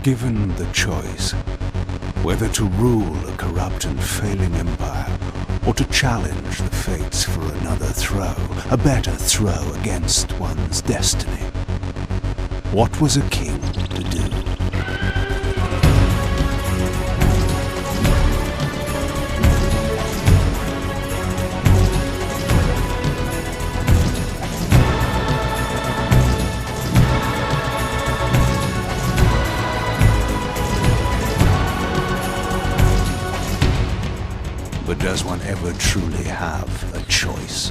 Given the choice, whether to rule a corrupt and failing empire, or to challenge the fates for another throw, a better throw against one's destiny, what was a king to do? But does one ever truly have a choice?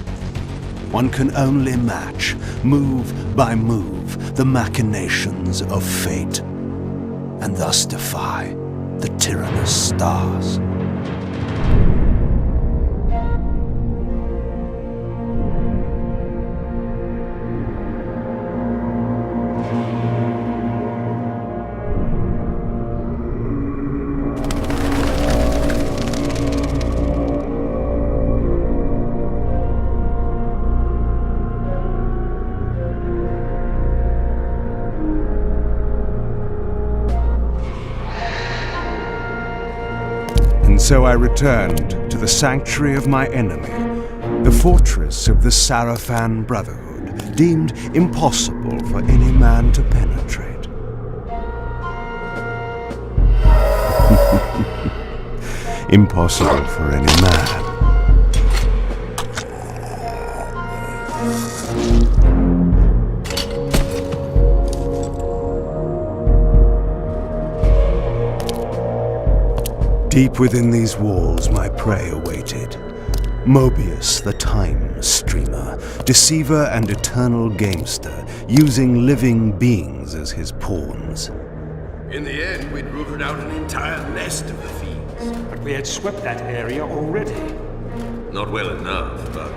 One can only match, move by move, the machinations of fate, and thus defy the tyrannous stars. And so I returned to the sanctuary of my enemy, the fortress of the Sarafan Brotherhood, deemed impossible for any man to penetrate. Impossible for any man. Deep within these walls my prey awaited. Mobius, the time streamer, deceiver and eternal gamester, using living beings as his pawns. In the end, we'd rooted out an entire nest of the fiends. But we had swept that area already. Not well enough, but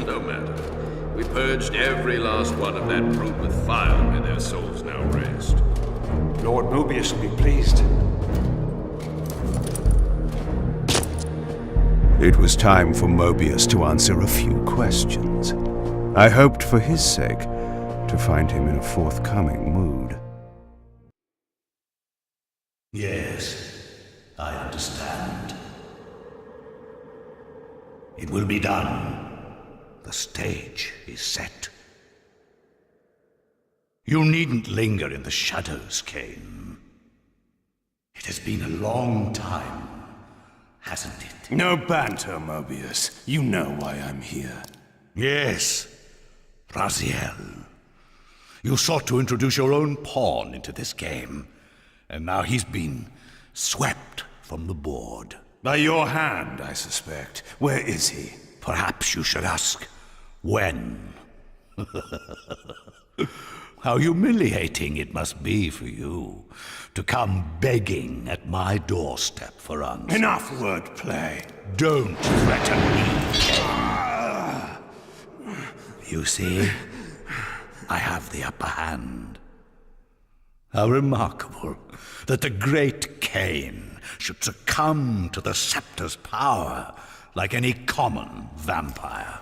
no matter. We purged every last one of that brood with fire, and their souls now rest. Lord Mobius will be pleased. It was time for Mobius to answer a few questions. I hoped for his sake to find him in a forthcoming mood. Yes, I understand. It will be done. The stage is set. You needn't linger in the shadows, Kain. It has been a long time, hasn't it? No banter, Mobius. You know why I'm here. Yes, Raziel. You sought to introduce your own pawn into this game, and now he's been swept from the board. By your hand, I suspect. Where is he? Perhaps you should ask, when? How humiliating it must be for you to come begging at my doorstep for answers. Enough wordplay. Don't threaten me. You see, I have the upper hand. How remarkable that the great Kain should succumb to the scepter's power like any common vampire.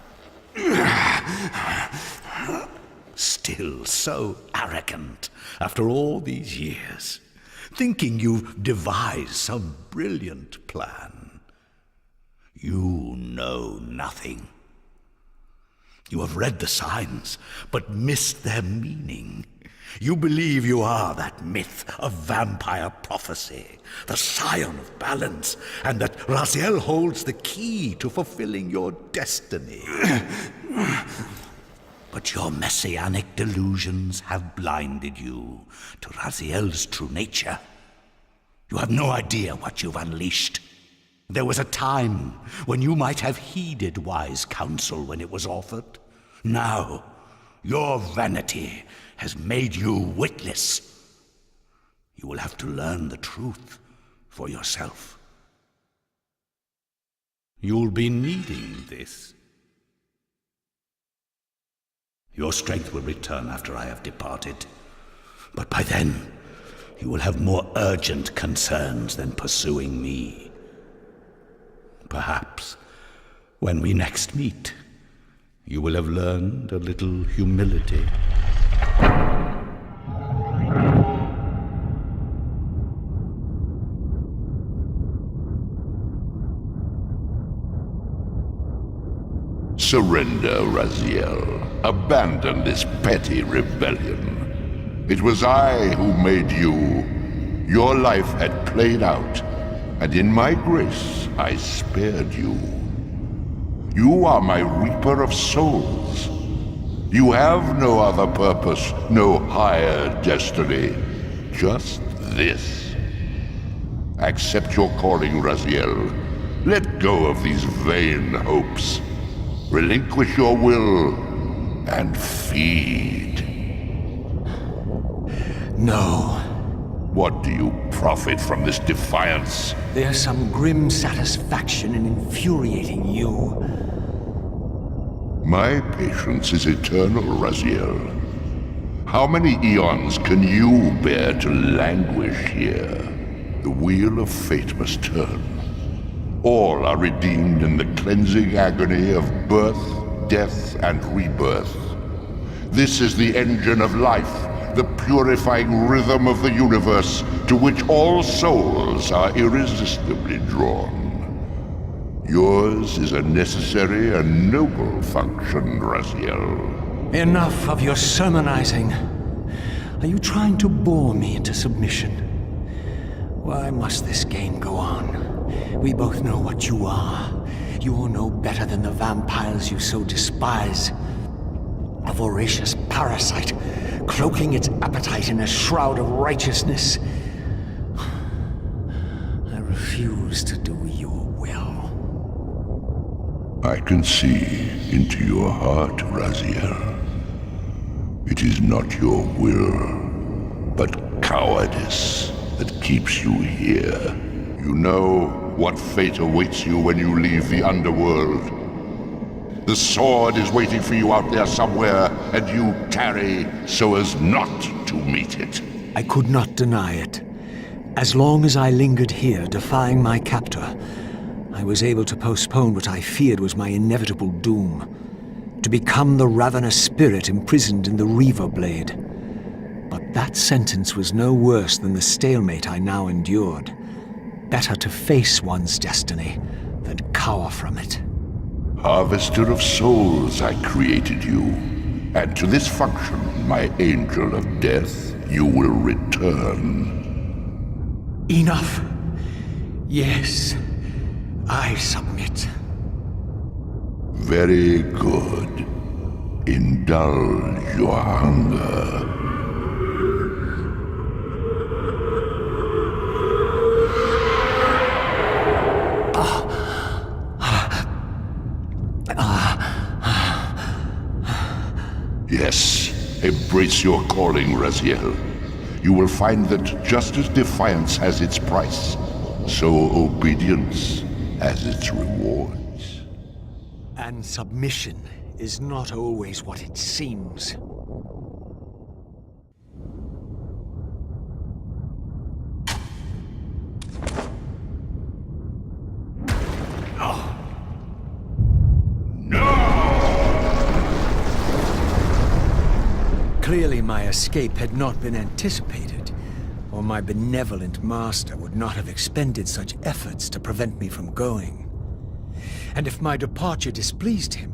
Still so arrogant after all these years, thinking you've devised some brilliant plan. You know nothing. You have read the signs, but missed their meaning. You believe you are that myth of vampire prophecy, the scion of balance, and that Raziel holds the key to fulfilling your destiny. But your messianic delusions have blinded you to Raziel's true nature. You have no idea what you've unleashed. There was a time when you might have heeded wise counsel when it was offered. Now, your vanity has made you witless. You will have to learn the truth for yourself. You'll be needing this. Your strength will return after I have departed. But by then, you will have more urgent concerns than pursuing me. Perhaps, when we next meet, you will have learned a little humility. Surrender, Raziel. Abandon this petty rebellion. It was I who made you. Your life had played out, and in my grace I spared you. You are my reaper of souls. You have no other purpose, no higher destiny. Just this. Accept your calling, Raziel. Let go of these vain hopes. Relinquish your will and feed. No. What do you profit from this defiance? There's some grim satisfaction in infuriating you. My patience is eternal, Raziel. How many eons can you bear to languish here? The wheel of fate must turn. All are redeemed in the cleansing agony of birth, death, and rebirth. This is the engine of life, the purifying rhythm of the universe to which all souls are irresistibly drawn. Yours is a necessary and noble function, Raziel. Enough of your sermonizing. Are you trying to bore me into submission? Why must this game go on? We both know what you are. You're no better than the vampires you so despise. A voracious parasite, cloaking its appetite in a shroud of righteousness. I refuse to do your will. I can see into your heart, Raziel. It is not your will, but cowardice that keeps you here. You know what fate awaits you when you leave the underworld. The sword is waiting for you out there somewhere, and you tarry so as not to meet it. I could not deny it. As long as I lingered here, defying my captor, I was able to postpone what I feared was my inevitable doom. To become the ravenous spirit imprisoned in the Reaver Blade. But that sentence was no worse than the stalemate I now endured. Better to face one's destiny than cower from it. Harvester of souls, I created you. And to this function, my angel of death, you will return. Enough. Yes, I submit. Very good. Indulge your hunger. Yes, embrace your calling, Raziel. You will find that just as defiance has its price, so obedience has its rewards. And submission is not always what it seems. Clearly my escape had not been anticipated, or my benevolent master would not have expended such efforts to prevent me from going. And if my departure displeased him,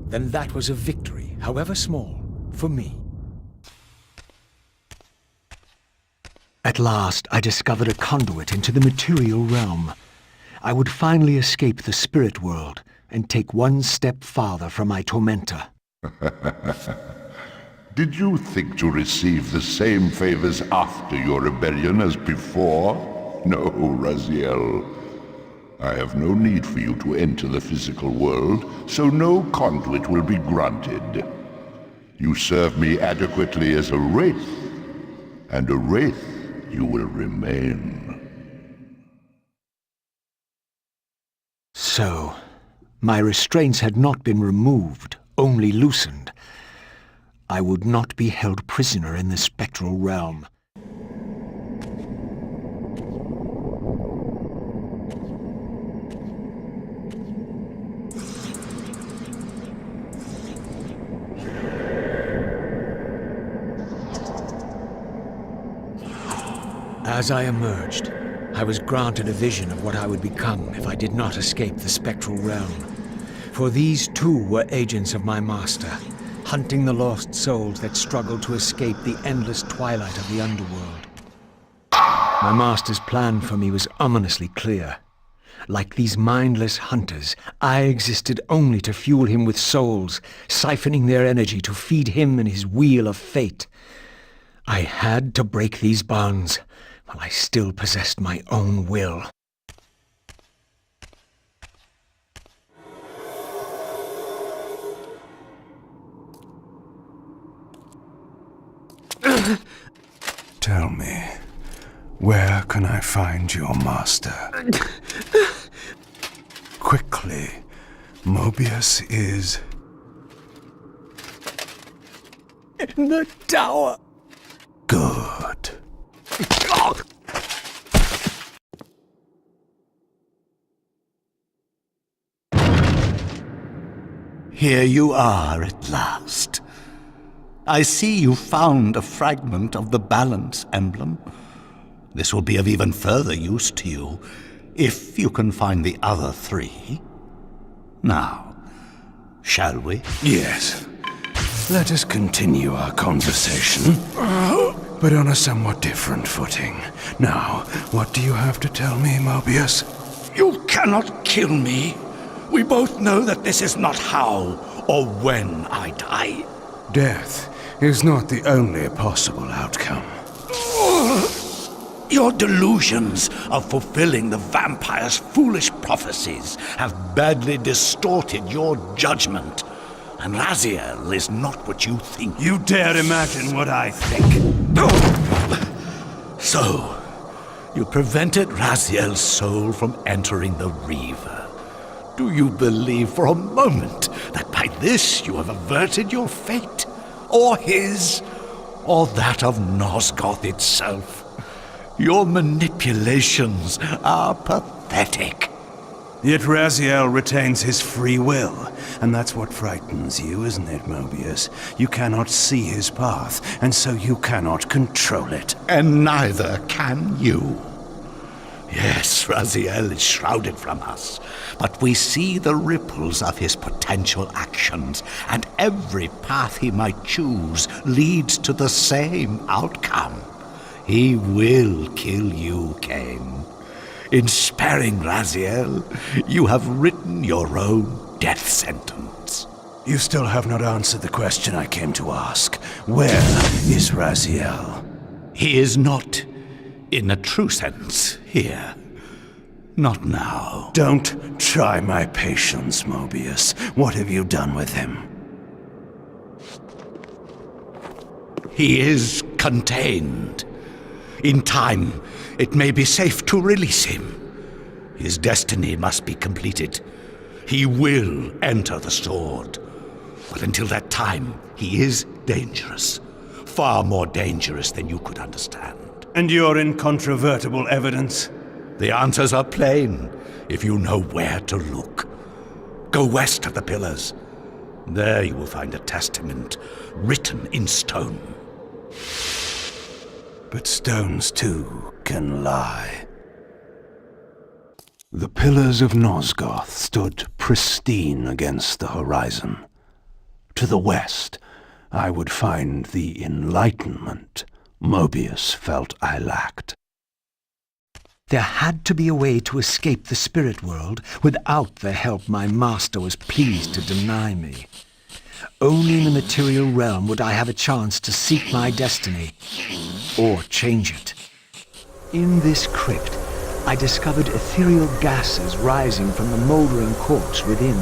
then that was a victory, however small, for me. At last, I discovered a conduit into the material realm. I would finally escape the spirit world and take one step farther from my tormentor. Did you think to receive the same favors after your rebellion as before? No, Raziel. I have no need for you to enter the physical world, so no conduit will be granted. You serve me adequately as a wraith, and a wraith you will remain. So, my restraints had not been removed, only loosened. I would not be held prisoner in the spectral realm. As I emerged, I was granted a vision of what I would become if I did not escape the spectral realm. For these too were agents of my master, hunting the lost souls that struggled to escape the endless twilight of the underworld. My master's plan for me was ominously clear. Like these mindless hunters, I existed only to fuel him with souls, siphoning their energy to feed him and his wheel of fate. I had to break these bonds, while I still possessed my own will. Tell me, where can I find your master? Quickly, Mobius is... in the tower. Good. Here you are at last. I see you found a fragment of the balance emblem. This will be of even further use to you, if you can find the other 3. Now, shall we? Yes. Let us continue our conversation, but on a somewhat different footing. Now, what do you have to tell me, Mobius? You cannot kill me. We both know that this is not how or when I die. Death is not the only possible outcome. Your delusions of fulfilling the vampire's foolish prophecies have badly distorted your judgment. And Raziel is not what you think. You dare imagine what I think. So, you prevented Raziel's soul from entering the Reaver. Do you believe for a moment that by this you have averted your fate? Or his? Or that of Nosgoth itself? Your manipulations are pathetic. Yet Raziel retains his free will, and that's what frightens you, isn't it, Mobius? You cannot see his path, and so you cannot control it. And neither can you. Yes, Raziel is shrouded from us, but we see the ripples of his potential actions, and every path he might choose leads to the same outcome. He will kill you, Kain. In sparing Raziel, you have written your own death sentence. You still have not answered the question I came to ask. Where is Raziel? He is not, in a true sense, here. Not now. Don't try my patience, Mobius. What have you done with him? He is contained. In time, it may be safe to release him. His destiny must be completed. He will enter the sword. But until that time, he is dangerous. Far more dangerous than you could understand. And your incontrovertible evidence? The answers are plain, if you know where to look. Go west of the Pillars. There you will find a testament written in stone. But stones, too, can lie. The Pillars of Nosgoth stood pristine against the horizon. To the west, I would find the enlightenment Mobius felt I lacked. There had to be a way to escape the spirit world without the help my master was pleased to deny me. Only in the material realm would I have a chance to seek my destiny, or change it. In this crypt, I discovered ethereal gases rising from the mouldering corpse within.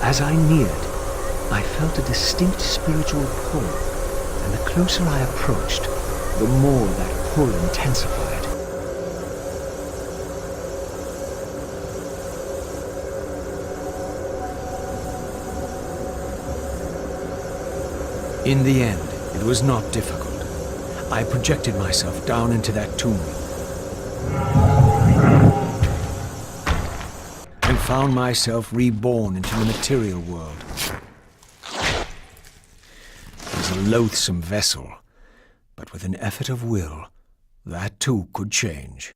As I neared, I felt a distinct spiritual pull, and the closer I approached, the more that pull intensified. In the end, it was not difficult. I projected myself down into that tomb and found myself reborn into the material world. It was a loathsome vessel, but with an effort of will, that too could change.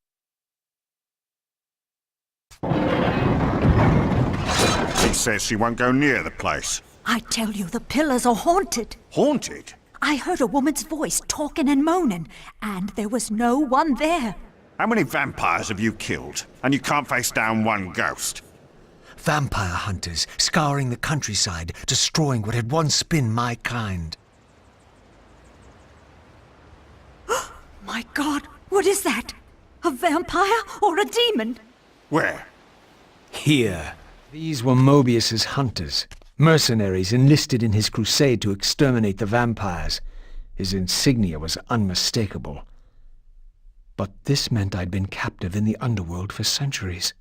says she won't go near the place. I tell you, the pillars are haunted. Haunted? I heard a woman's voice talking and moaning, and there was no one there. How many vampires have you killed? And you can't face down one ghost? Vampire hunters scouring the countryside, destroying what had once been my kind. My God, what is that? A vampire or a demon? Where? Here. These were Mobius's hunters, mercenaries enlisted in his crusade to exterminate the vampires. His insignia was unmistakable. But this meant I'd been captive in the underworld for centuries.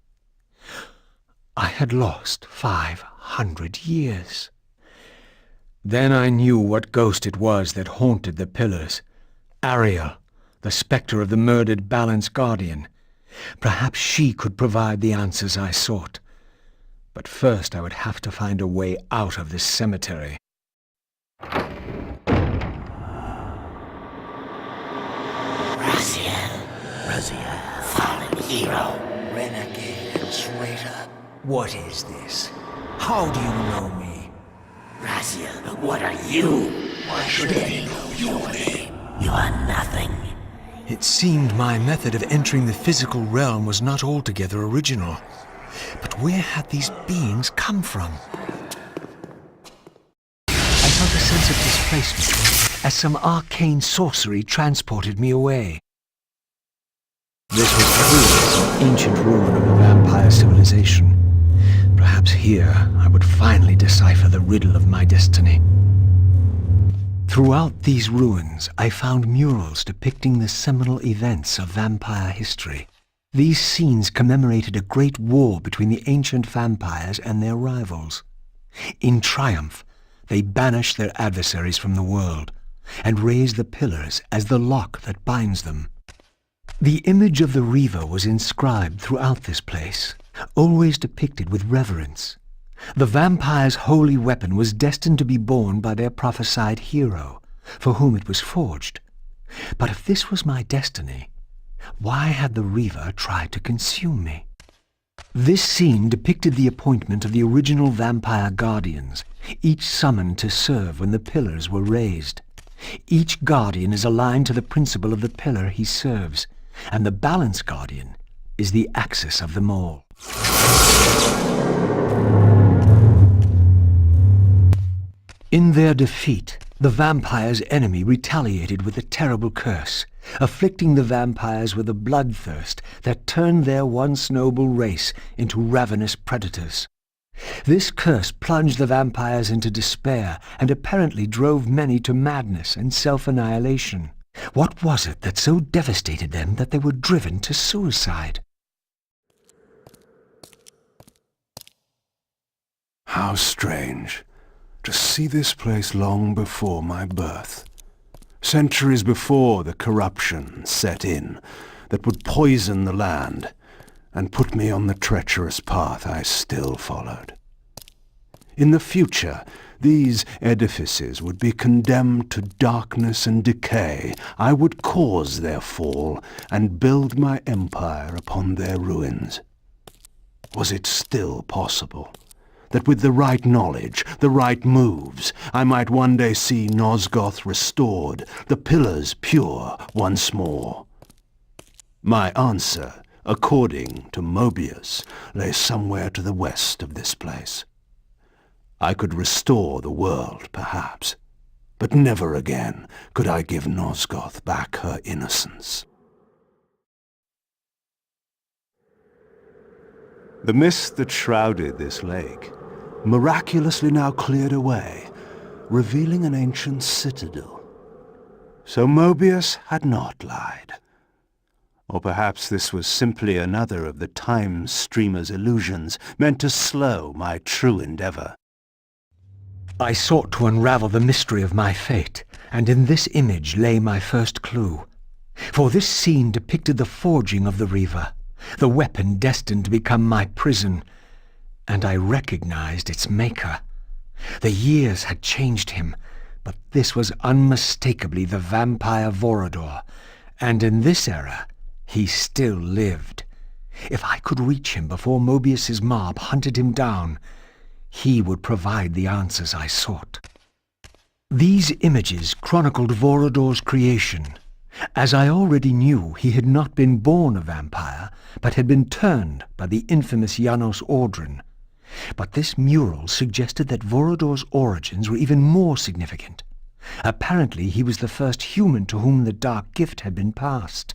I had lost 500 years. Then I knew what ghost it was that haunted the pillars. Ariel, the spectre of the murdered Balance Guardian. Perhaps she could provide the answers I sought. But first I would have to find a way out of this cemetery. Raziel, fallen hero, renegade and traitor. What is this? How do you know me? Raziel, what are you? Why should any know your name? You are nothing. It seemed my method of entering the physical realm was not altogether original. But where had these beings come from? I felt a sense of displacement as some arcane sorcery transported me away. This was truly some ancient ruin of a vampire civilization. Perhaps here I would finally decipher the riddle of my destiny. Throughout these ruins, I found murals depicting the seminal events of vampire history. These scenes commemorated a great war between the ancient vampires and their rivals. In triumph, they banished their adversaries from the world and raised the pillars as the lock that binds them. The image of the Reaver was inscribed throughout this place, always depicted with reverence. The vampire's holy weapon was destined to be borne by their prophesied hero, for whom it was forged. But if this was my destiny, why had the Reaver tried to consume me? This scene depicted the appointment of the original vampire guardians, each summoned to serve when the pillars were raised. Each guardian is aligned to the principle of the pillar he serves, and the Balance Guardian is the axis of them all. In their defeat, the vampire's enemy retaliated with a terrible curse, afflicting the vampires with a bloodthirst that turned their once noble race into ravenous predators. This curse plunged the vampires into despair and apparently drove many to madness and self-annihilation. What was it that so devastated them that they were driven to suicide? How strange to see this place long before my birth. Centuries before the corruption set in that would poison the land and put me on the treacherous path I still followed. In the future, these edifices would be condemned to darkness and decay. I would cause their fall and build my empire upon their ruins. Was it still possible that with the right knowledge, the right moves, I might one day see Nosgoth restored, the pillars pure once more? My answer, according to Mobius, lay somewhere to the west of this place. I could restore the world, perhaps, but never again could I give Nosgoth back her innocence. The mist that shrouded this lake miraculously now cleared away, revealing an ancient citadel. So Mobius had not lied. Or perhaps this was simply another of the time streamer's illusions meant to slow my true endeavor. I sought to unravel the mystery of my fate, and in this image lay my first clue. For this scene depicted the forging of the Reaver, the weapon destined to become my prison, and I recognized its maker. The years had changed him, but this was unmistakably the vampire Vorador, and in this era he still lived. If I could reach him before Mobius's mob hunted him down, He would provide the answers I sought. These images chronicled Vorador's creation. As I already knew, he had not been born a vampire, but had been turned by the infamous Janos Audrin. But this mural suggested that Vorador's origins were even more significant. Apparently, he was the first human to whom the dark gift had been passed.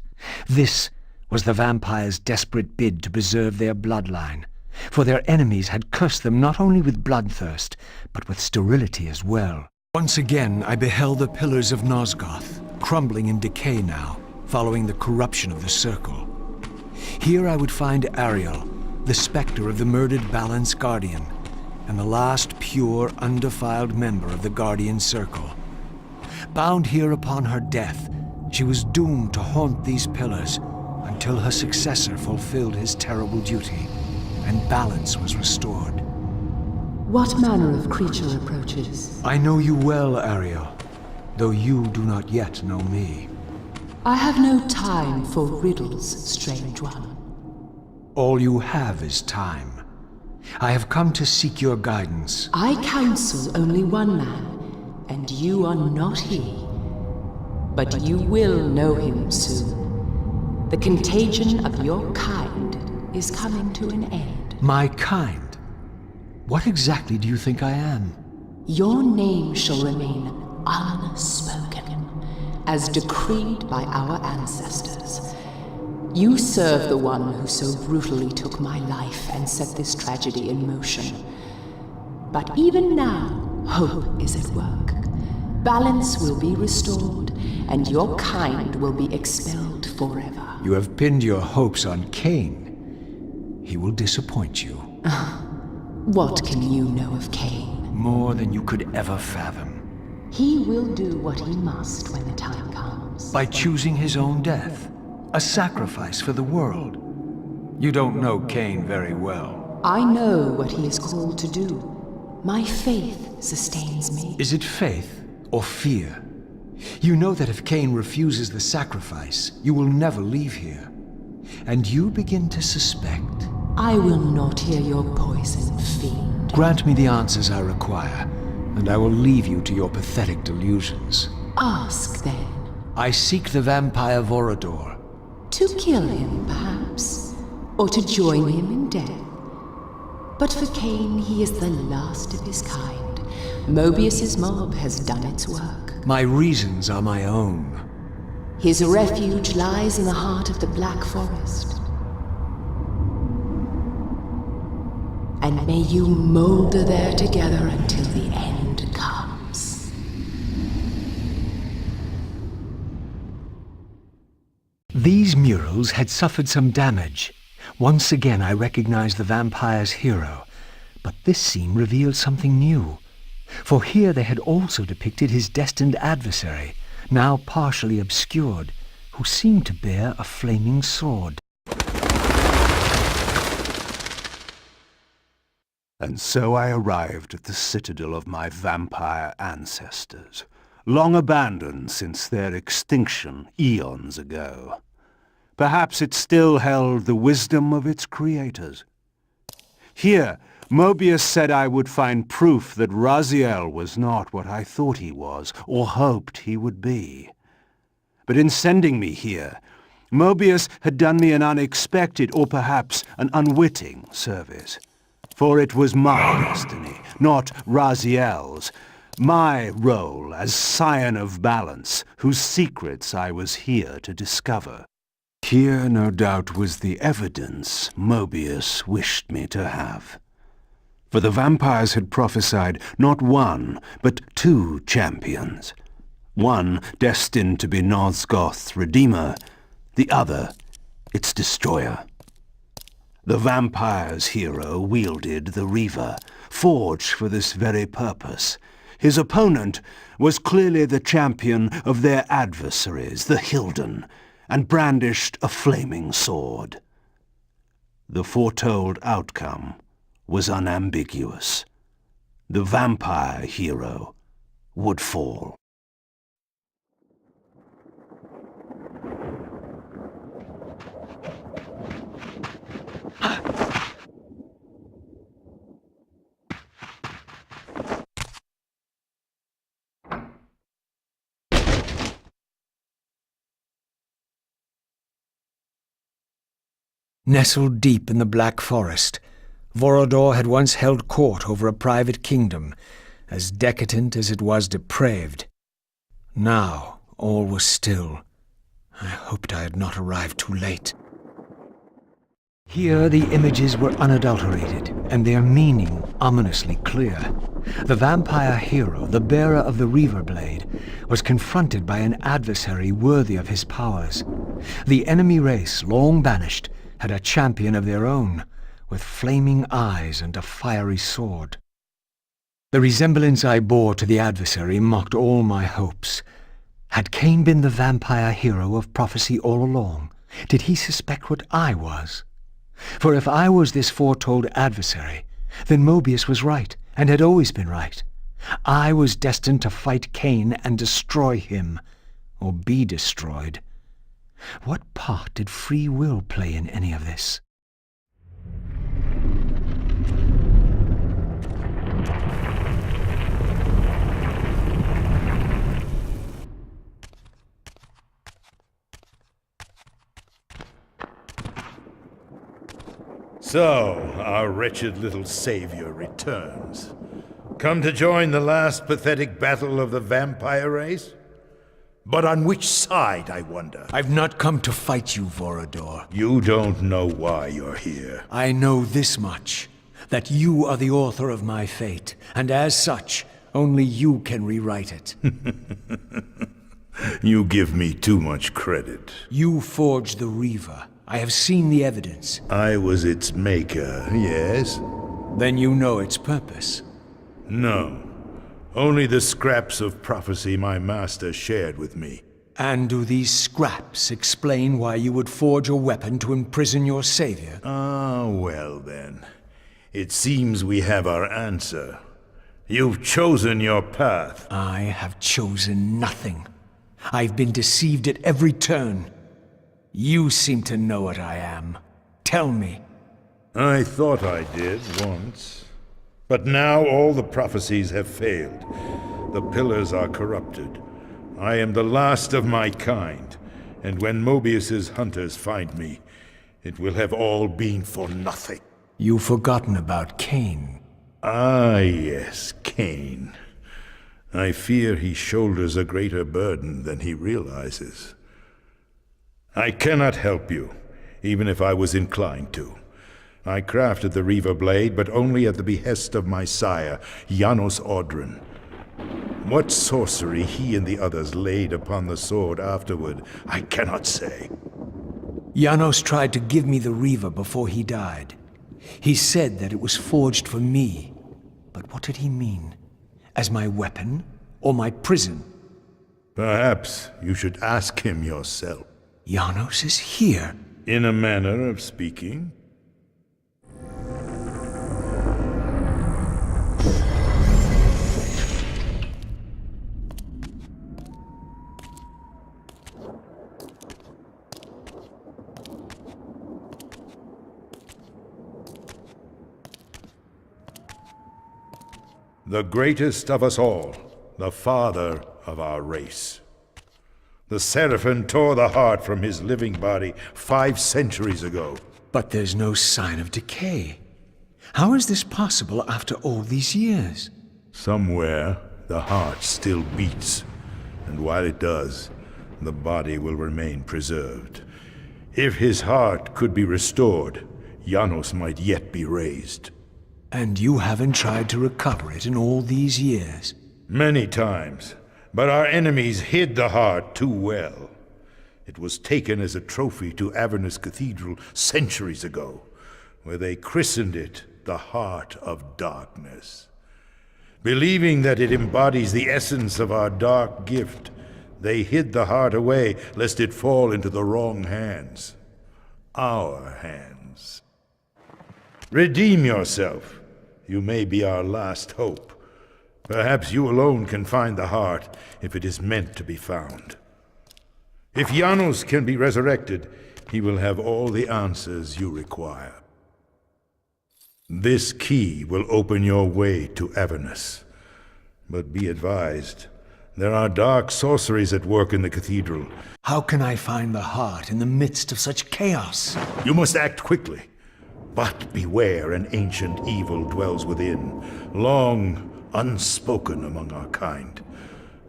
This was the vampires' desperate bid to preserve their bloodline, for their enemies had cursed them not only with bloodthirst, but with sterility as well. Once again, I beheld the Pillars of Nosgoth, crumbling in decay now, following the corruption of the Circle. Here I would find Ariel, the spectre of the murdered Balance Guardian, and the last pure, undefiled member of the Guardian Circle. Bound here upon her death, she was doomed to haunt these pillars until her successor fulfilled his terrible duty, and balance was restored. What manner of creature approaches? I know you well, Ariel, though you do not yet know me. I have no time for riddles, strange one. All you have is time. I have come to seek your guidance. I counsel only one man, and you are not he. But you will know him soon. The contagion of your kind is coming to an end. My kind? What exactly do you think I am? Your name shall remain unspoken, as decreed by our ancestors. You serve the one who so brutally took my life and set this tragedy in motion. But even now, hope is at work. Balance will be restored, and your kind will be expelled forever. You have pinned your hopes on Kain. He will disappoint you. What can you know of Kain? More than you could ever fathom. He will do what he must when the time comes. By choosing his own death. A sacrifice for the world. You don't know Kain very well. I know what he is called to do. My faith sustains me. Is it faith or fear? You know that if Kain refuses the sacrifice, you will never leave here. And you begin to suspect. I will not hear your poison, fiend. Grant me the answers I require, and I will leave you to your pathetic delusions. Ask, then. I seek the vampire Vorador. To kill him, perhaps, or to join him in death. But for Kain, he is the last of his kind. Mobius's mob has done its work. My reasons are my own. His refuge lies in the heart of the Black Forest. And may you molder there together until the end comes. These murals had suffered some damage. Once again I recognized the vampire's hero, but this scene revealed something new. For here they had also depicted his destined adversary, now partially obscured, who seemed to bear a flaming sword. And so I arrived at the citadel of my vampire ancestors, long abandoned since their extinction eons ago. Perhaps it still held the wisdom of its creators. Here, Mobius said I would find proof that Raziel was not what I thought he was, or hoped he would be. But in sending me here, Mobius had done me an unexpected, or perhaps an unwitting service. For it was my destiny, not Raziel's, my role as scion of balance, whose secrets I was here to discover. Here, no doubt, was the evidence Mobius wished me to have. For the vampires had prophesied not one, but two champions. One destined to be Nosgoth's redeemer, the other its destroyer. The vampire's hero wielded the Reaver, forged for this very purpose. His opponent was clearly the champion of their adversaries, the Hilden, and brandished a flaming sword. The foretold outcome was unambiguous. The vampire hero would fall. Nestled deep in the Black Forest, Vorador had once held court over a private kingdom, as decadent as it was depraved. Now all was still. I hoped I had not arrived too late. Here the images were unadulterated, and their meaning ominously clear. The vampire hero, the bearer of the Reaver Blade, was confronted by an adversary worthy of his powers. The enemy race, long banished, had a champion of their own, with flaming eyes and a fiery sword. The resemblance I bore to the adversary mocked all my hopes. Had Kain been the vampire hero of prophecy all along? Did he suspect what I was? For if I was this foretold adversary, then Mobius was right, and had always been right. I was destined to fight Kain and destroy him, or be destroyed. What part did free will play in any of this? So, our wretched little savior returns. Come to join the last pathetic battle of the vampire race? But on which side, I wonder? I've not come to fight you, Vorador. You don't know why you're here. I know this much, that you are the author of my fate, and as such, only you can rewrite it. You give me too much credit. You forged the Reaver. I have seen the evidence. I was its maker, yes? Then you know its purpose. No. Only the scraps of prophecy my master shared with me. And do these scraps explain why you would forge a weapon to imprison your savior? Ah, well then. It seems we have our answer. You've chosen your path. I have chosen nothing. I've been deceived at every turn. You seem to know what I am. Tell me. I thought I did once. But now all the prophecies have failed. The Pillars are corrupted. I am the last of my kind, and when Mobius's hunters find me, it will have all been for nothing. You've forgotten about Kain. Ah, yes, Kain. I fear he shoulders a greater burden than he realizes. I cannot help you, even if I was inclined to. I crafted the Reaver Blade, but only at the behest of my sire, Janos Audrin. What sorcery he and the others laid upon the sword afterward, I cannot say. Janos tried to give me the Reaver before he died. He said that it was forged for me. But what did he mean? As my weapon, or my prison? Perhaps you should ask him yourself. Janos is here. In a manner of speaking. The greatest of us all, the father of our race. The Seraphim tore the heart from his living body 5 centuries ago. But there's no sign of decay. How is this possible after all these years? Somewhere, the heart still beats, and while it does, the body will remain preserved. If his heart could be restored, Janos might yet be raised. And you haven't tried to recover it in all these years? Many times. But our enemies hid the heart too well. It was taken as a trophy to Avernus Cathedral centuries ago, where they christened it the Heart of Darkness. Believing that it embodies the essence of our dark gift, they hid the heart away lest it fall into the wrong hands. Our hands. Redeem yourself. You may be our last hope. Perhaps you alone can find the heart, if it is meant to be found. If Janos can be resurrected, he will have all the answers you require. This key will open your way to Avernus. But be advised, There are dark sorceries at work in the cathedral. How can I find the heart in the midst of such chaos? You must act quickly. But beware, an ancient evil dwells within, long unspoken among our kind.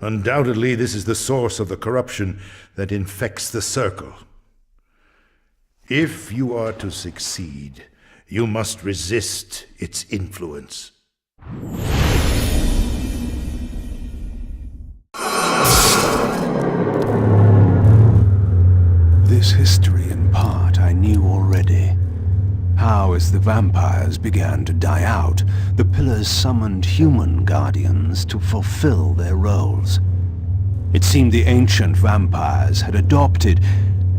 Undoubtedly, this is the source of the corruption that infects the circle. If you are to succeed, you must resist its influence. This history, in part, I knew already. How, as the vampires began to die out, the Pillars summoned human guardians to fulfill their roles. It seemed the ancient vampires had adopted,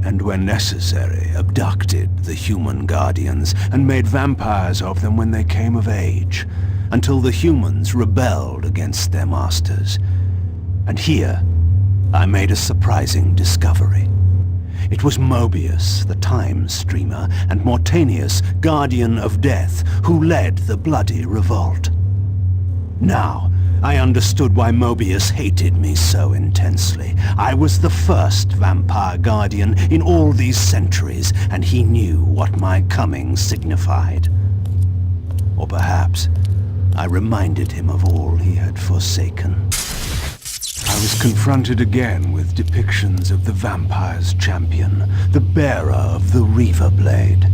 and when necessary, abducted the human guardians and made vampires of them when they came of age, until the humans rebelled against their masters. And here, I made a surprising discovery. It was Mobius, the time streamer, and Mortanius, guardian of death, who led the bloody revolt. Now, I understood why Mobius hated me so intensely. I was the first vampire guardian in all these centuries, and he knew what my coming signified. Or perhaps I reminded him of all he had forsaken. I was confronted again with depictions of the vampire's champion, the bearer of the Reaver Blade.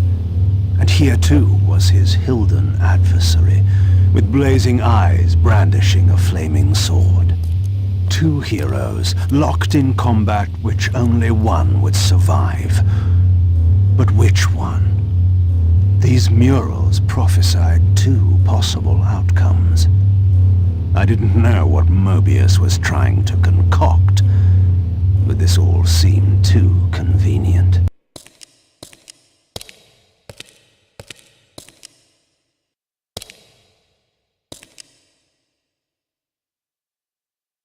And here too was his Hilden adversary, with blazing eyes brandishing a flaming sword. Two heroes, locked in combat which only one would survive. But which one? These murals prophesied two possible outcomes. I didn't know what Mobius was trying to concoct, but this all seemed too convenient.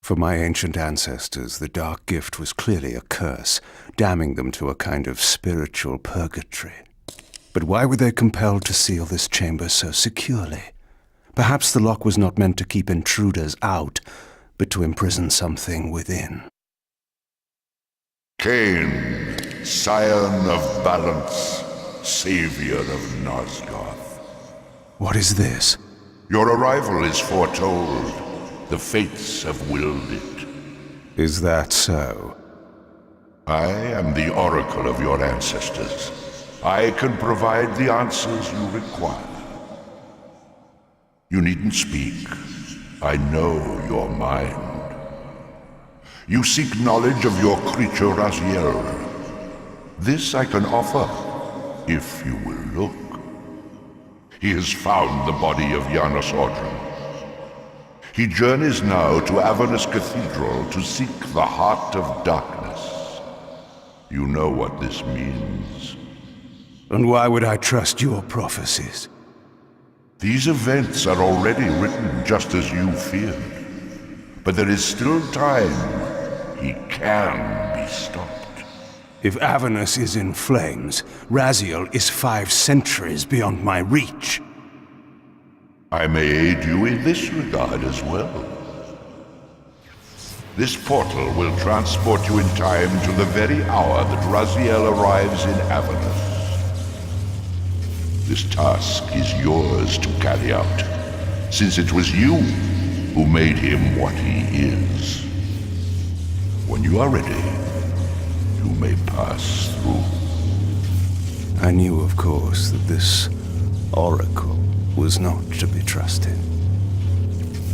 For my ancient ancestors, the dark gift was clearly a curse, damning them to a kind of spiritual purgatory. But why were they compelled to seal this chamber so securely? Perhaps the lock was not meant to keep intruders out, but to imprison something within. Kain, scion of balance, savior of Nosgoth. What is this? Your arrival is foretold. The fates have willed it. Is that so? I am the oracle of your ancestors. I can provide the answers you require. You needn't speak. I know your mind. You seek knowledge of your creature Raziel. This I can offer, if you will look. He has found the body of Janus Ordrum. He journeys now to Avernus Cathedral to seek the heart of darkness. You know what this means. And why would I trust your prophecies? These events are already written just as you feared. But there is still time. He can be stopped. If Avernus is in flames, Raziel is 5 centuries beyond my reach. I may aid you in this regard as well. This portal will transport you in time to the very hour that Raziel arrives in Avernus. This task is yours to carry out, since it was you who made him what he is. When you are ready, you may pass through. I knew, of course, that this oracle was not to be trusted.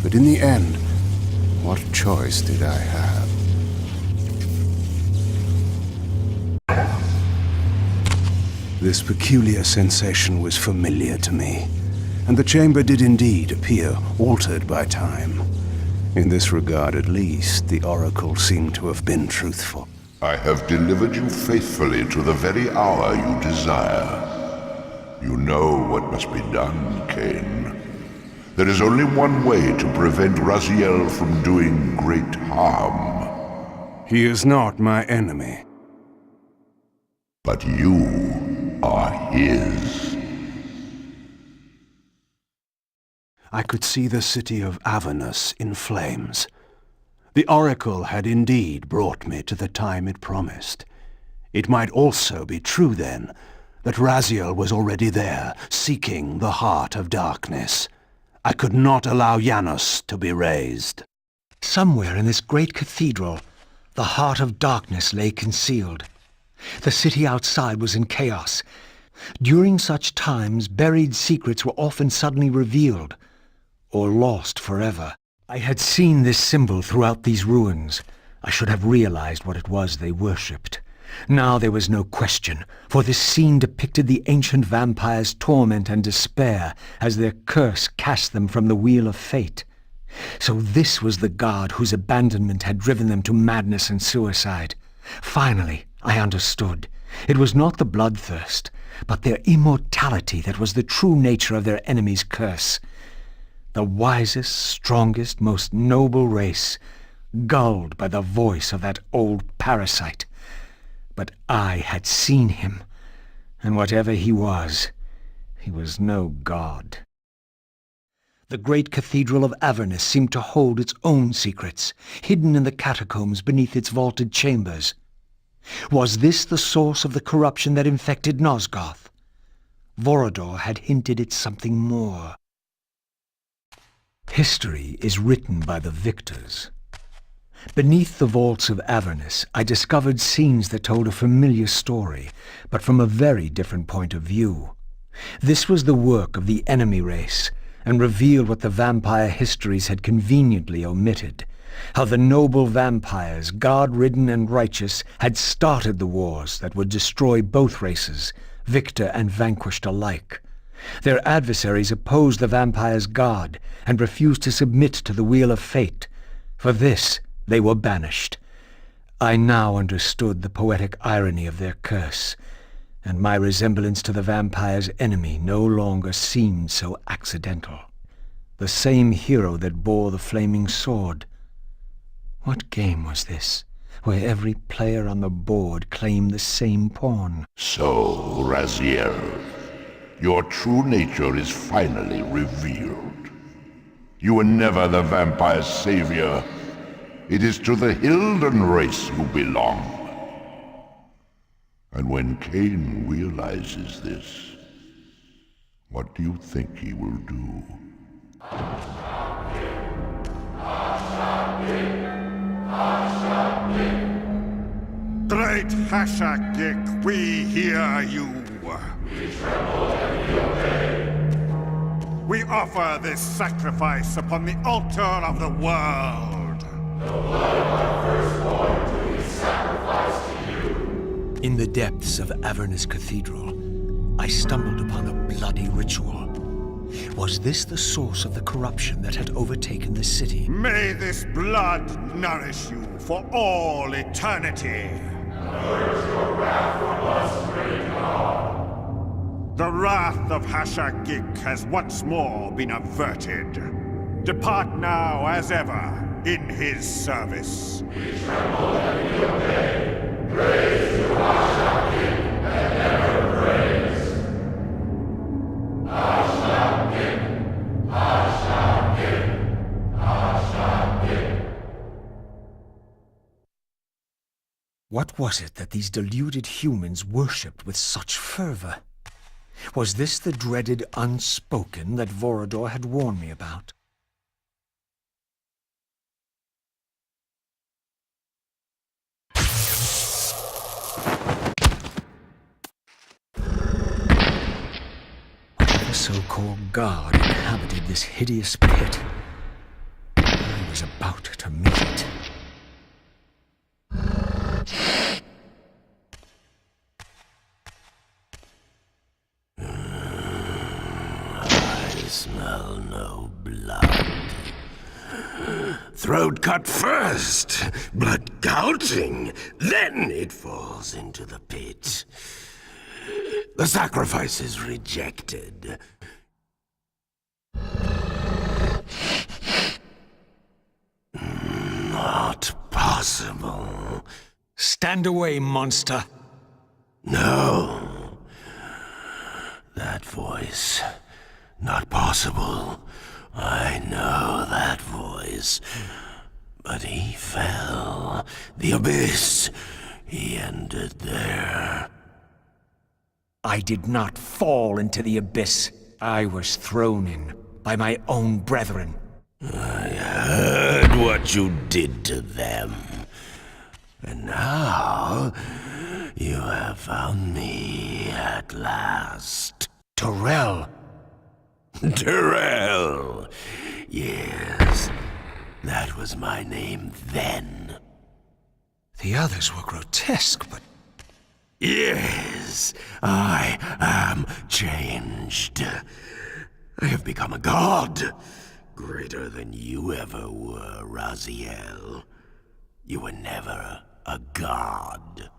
But in the end, what choice did I have? This peculiar sensation was familiar to me, and the chamber did indeed appear altered by time. In this regard, at least, the oracle seemed to have been truthful. I have delivered you faithfully to the very hour you desire. You know what must be done, Kain. There is only one way to prevent Raziel from doing great harm. He is not my enemy. But you are his. I could see the city of Avernus in flames. The oracle had indeed brought me to the time it promised. It might also be true, then, that Raziel was already there, seeking the heart of darkness. I could not allow Janos to be raised. Somewhere in this great cathedral, the heart of darkness lay concealed. The city outside was in chaos. During such times, buried secrets were often suddenly revealed, or lost forever. I had seen this symbol throughout these ruins. I should have realized what it was they worshipped. Now there was no question, for this scene depicted the ancient vampires' torment and despair as their curse cast them from the wheel of fate. So this was the god whose abandonment had driven them to madness and suicide. Finally, I understood. It was not the bloodthirst, but their immortality that was the true nature of their enemy's curse. The wisest, strongest, most noble race, gulled by the voice of that old parasite. But I had seen him, and whatever he was no god. The great cathedral of Avernus seemed to hold its own secrets, hidden in the catacombs beneath its vaulted chambers. Was this the source of the corruption that infected Nosgoth? Vorador had hinted at something more. History is written by the victors. Beneath the vaults of Avernus, I discovered scenes that told a familiar story, but from a very different point of view. This was the work of the enemy race, and revealed what the vampire histories had conveniently omitted. How the noble vampires, god-ridden and righteous, had started the wars that would destroy both races, victor and vanquished alike. Their adversaries opposed the vampires' god and refused to submit to the wheel of fate. For this, they were banished. I now understood the poetic irony of their curse, and my resemblance to the vampire's enemy no longer seemed so accidental. The same hero that bore the flaming sword. What game was this, where every player on the board claimed the same pawn? So, Raziel, your true nature is finally revealed. You were never the vampire's savior. It is to the Hilden race you belong. And when Kain realizes this, what do you think he will do? Great Hashagik, we hear you. We tremble and we obey. We offer this sacrifice upon the altar of the world. The blood of our firstborn do we sacrifice to you. In the depths of Avernus Cathedral, I stumbled upon a bloody ritual. Was this the source of the corruption that had overtaken the city? May this blood nourish you for all eternity. Purge your wrath from us, great God. The wrath of Hashagik has once more been averted. Depart now as ever in his service. We tremble and we obey. Praise to Hashagik and never praise. Hashagik, Hashagik, Hashagik. What was it that these deluded humans worshipped with such fervor? Was this the dreaded unspoken that Vorador had warned me about? Whatever so-called god inhabited this hideous pit, I was about to meet it. I smell no blood. Throat cut first, blood gouging, then it falls into the pit. The sacrifice is rejected. Not possible. Stand away, monster! No. That voice. Not possible. I know that voice. But he fell. The abyss. He ended there. I did not fall into the abyss. I was thrown in by my own brethren. I heard what you did to them. And now, you have found me at last. Terrell! Terrell! Yes, that was my name then. The others were grotesque, but... Yes, I am changed. I have become a god. Greater than you ever were, Raziel. You were never a god.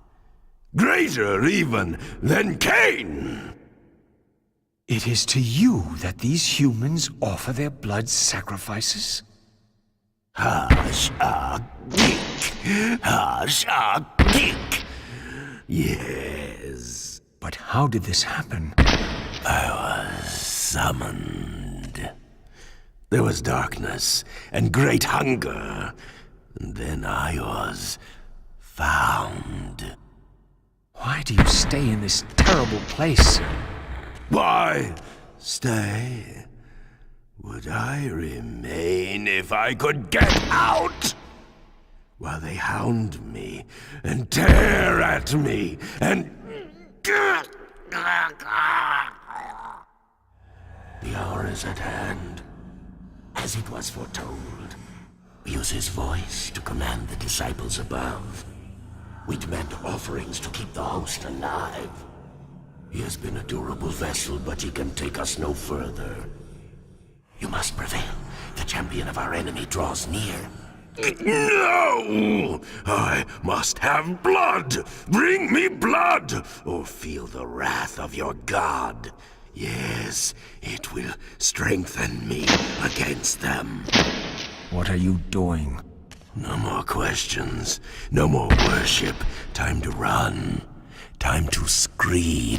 Greater even than Kain! It is to you that these humans offer their blood sacrifices? Hash-a-geek! Yes. But how did this happen? I was summoned. There was darkness and great hunger. And then I was found. Why do you stay in this terrible place? Why stay? Would I remain if I could get out? While they hound me and tear at me and... The hour is at hand, as it was foretold. We use his voice to command the disciples above. We demand offerings to keep the host alive. He has been a durable vessel, but he can take us no further. You must prevail. The champion of our enemy draws near. No! I must have blood! Bring me blood! Or feel the wrath of your god. Yes, it will strengthen me against them. What are you doing? No more questions. No more worship. Time to run. Time to scream.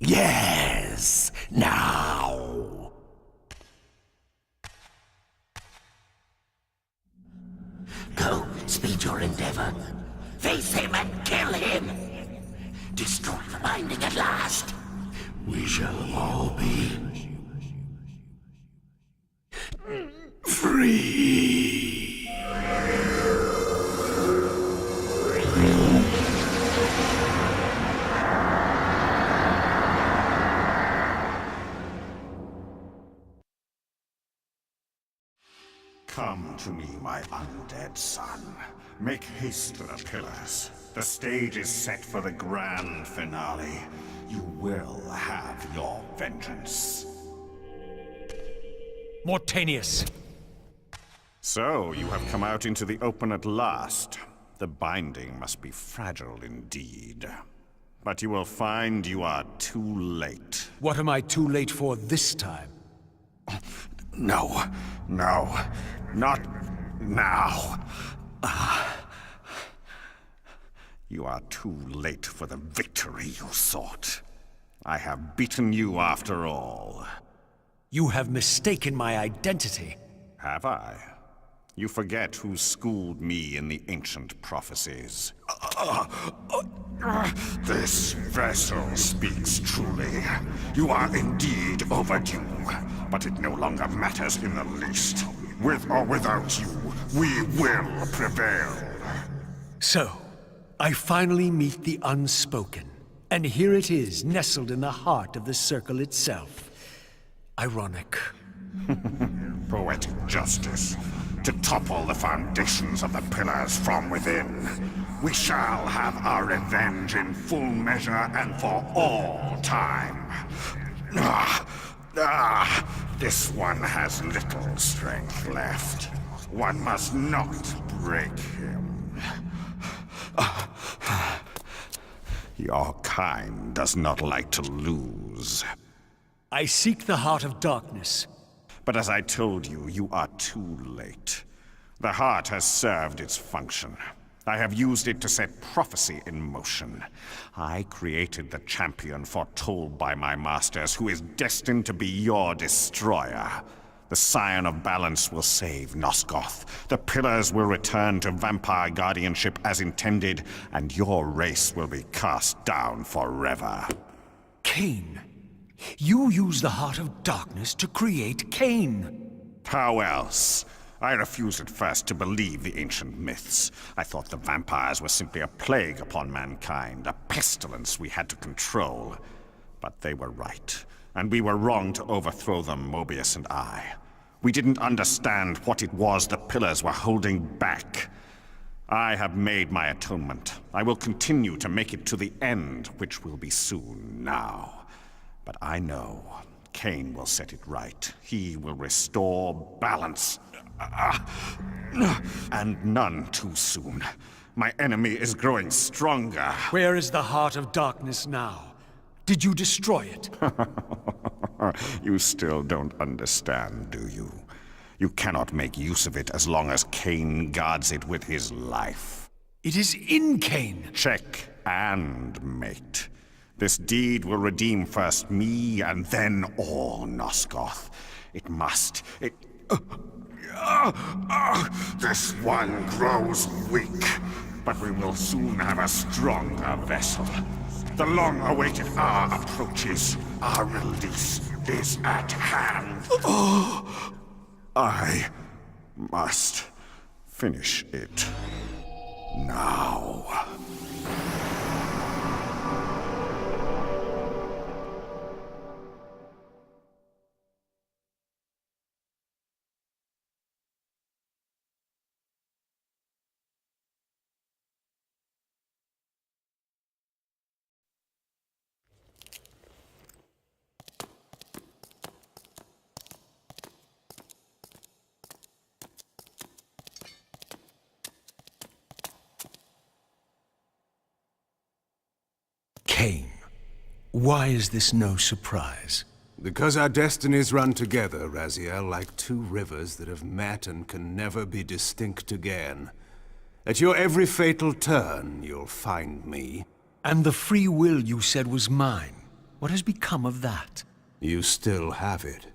Yes! Now! Go, speed your endeavor. Face him and kill him! Destroy the binding at last! We shall all be... free! Come to me, my undead son. Make haste to the Pillars. The stage is set for the grand finale. You will have your vengeance. Mortanius! So, you have come out into the open at last. The binding must be fragile indeed. But you will find you are too late. What am I too late for this time? No, not now. You are too late for the victory you sought. I have beaten you after all. You have mistaken my identity. Have I? You forget who schooled me in the ancient prophecies. This vessel speaks truly. You are indeed overdue, but it no longer matters in the least. With or without you, we will prevail. So, I finally meet the unspoken. And here it is, nestled in the heart of the circle itself. Ironic. Poetic justice. To topple the foundations of the Pillars from within. We shall have our revenge in full measure and for all time. This one has little strength left. One must not break him. Your kind does not like to lose. I seek the heart of darkness. But as I told you, you are too late. The heart has served its function. I have used it to set prophecy in motion. I created the champion foretold by my masters, who is destined to be your destroyer. The Scion of Balance will save Nosgoth. The Pillars will return to vampire guardianship as intended, and your race will be cast down forever. Kain. You use the Heart of Darkness to create Kain. How else? I refused at first to believe the ancient myths. I thought the vampires were simply a plague upon mankind, a pestilence we had to control. But they were right, and we were wrong to overthrow them, Mobius and I. We didn't understand what it was the Pillars were holding back. I have made my atonement. I will continue to make it to the end, which will be soon now. But I know Kain will set it right. He will restore balance. And none too soon. My enemy is growing stronger. Where is the Heart of Darkness now? Did you destroy it? You still don't understand, do you? You cannot make use of it as long as Kain guards it with his life. It is in Kain. Check and mate. This deed will redeem first me and then all Nosgoth. It must. This one grows weak, but we will soon have a stronger vessel. The long-awaited hour approaches. Our release is at hand. I must finish it now. Kain. Why is this no surprise? Because our destinies run together, Raziel, like two rivers that have met and can never be distinct again. At your every fatal turn, you'll find me. And the free will you said was mine. What has become of that? You still have it.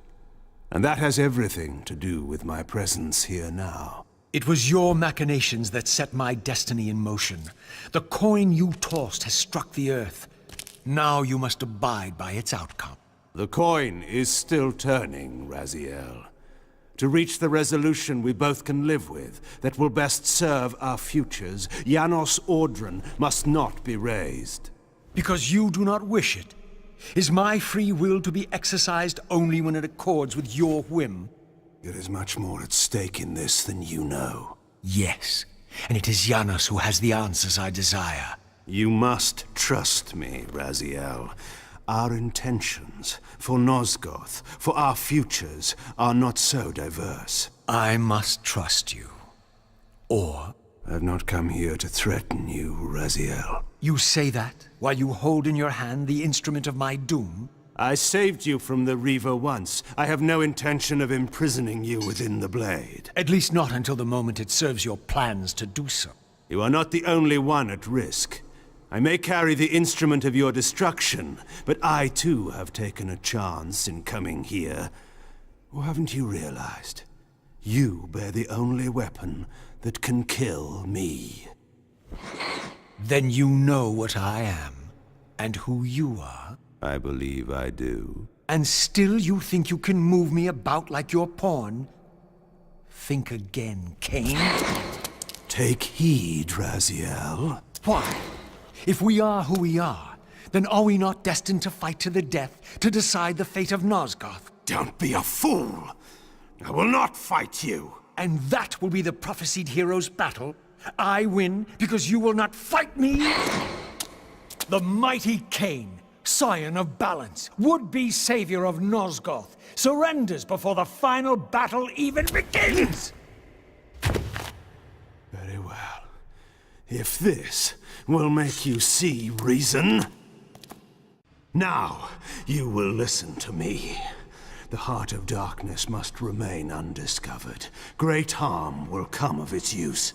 And that has everything to do with my presence here now. It was your machinations that set my destiny in motion. The coin you tossed has struck the earth. Now you must abide by its outcome. The coin is still turning, Raziel. To reach the resolution we both can live with, that will best serve our futures, Janos Audron must not be raised. Because you do not wish it? Is my free will to be exercised only when it accords with your whim? There is much more at stake in this than you know. Yes, and it is Janos who has the answers I desire. You must trust me, Raziel. Our intentions, for Nosgoth, for our futures, are not so diverse. I must trust you. Or... I've not come here to threaten you, Raziel. You say that, while you hold in your hand the instrument of my doom? I saved you from the Reaver once. I have no intention of imprisoning you within the blade. At least not until the moment it serves your plans to do so. You are not the only one at risk. I may carry the instrument of your destruction, but I too have taken a chance in coming here. Or haven't you realized? You bear the only weapon that can kill me. Then you know what I am, and who you are? I believe I do. And still you think you can move me about like your pawn? Think again, Kain. Take heed, Raziel. Why? If we are who we are, then are we not destined to fight to the death to decide the fate of Nosgoth? Don't be a fool! I will not fight you! And that will be the prophesied hero's battle? I win because you will not fight me? The mighty Kain, Scion of Balance, would-be savior of Nosgoth, surrenders before the final battle even begins! Very well. If this will make you see reason. Now, you will listen to me. The Heart of Darkness must remain undiscovered. Great harm will come of its use.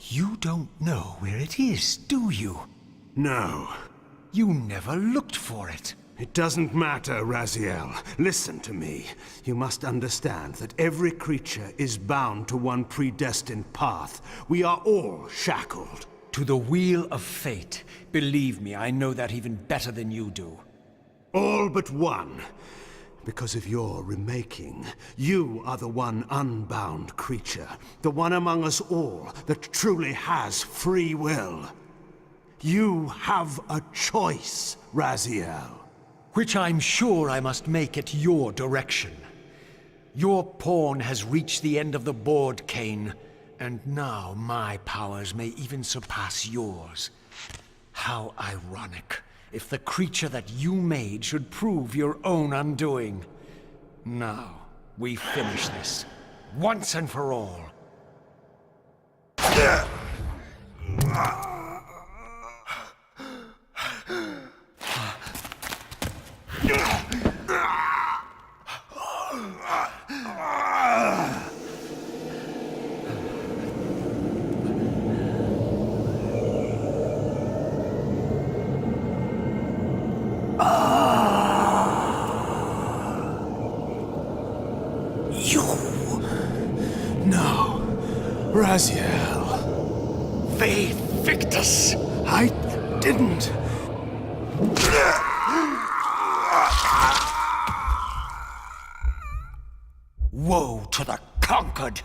You don't know where it is, do you? No. You never looked for it. It doesn't matter, Raziel. Listen to me. You must understand that every creature is bound to one predestined path. We are all shackled. To the wheel of fate. Believe me, I know that even better than you do. All but one. Because of your remaking, you are the one unbound creature. The one among us all that truly has free will. You have a choice, Raziel. Which I'm sure I must make at your direction. Your pawn has reached the end of the board, Kain, and now my powers may even surpass yours. How ironic if the creature that you made should prove your own undoing. Now, we finish this, once and for all. No, Raziel. Faith Victus! I didn't. Woe to the conquered!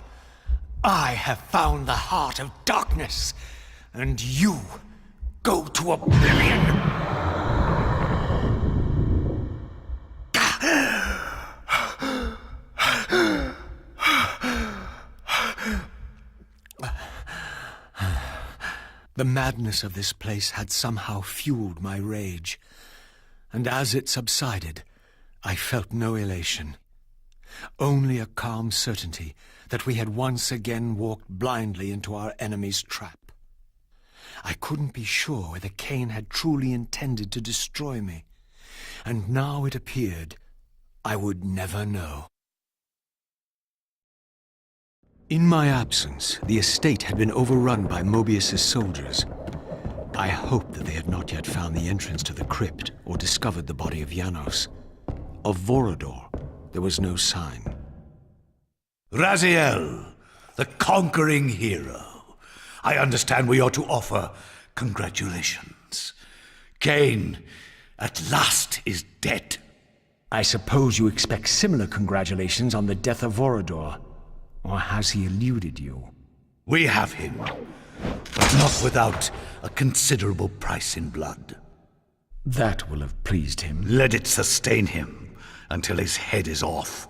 I have found the heart of darkness, and you go to oblivion! The madness of this place had somehow fueled my rage, and as it subsided, I felt no elation. Only a calm certainty that we had once again walked blindly into our enemy's trap. I couldn't be sure whether Kain had truly intended to destroy me, and now it appeared I would never know. In my absence, the estate had been overrun by Mobius's soldiers. I hoped that they had not yet found the entrance to the crypt or discovered the body of Janos. Of Vorador, there was no sign. Raziel, the conquering hero. I understand we ought to offer congratulations. Kain, at last, is dead. I suppose you expect similar congratulations on the death of Vorador. Or has he eluded you? We have him, but not without a considerable price in blood. That will have pleased him. Let it sustain him until his head is off,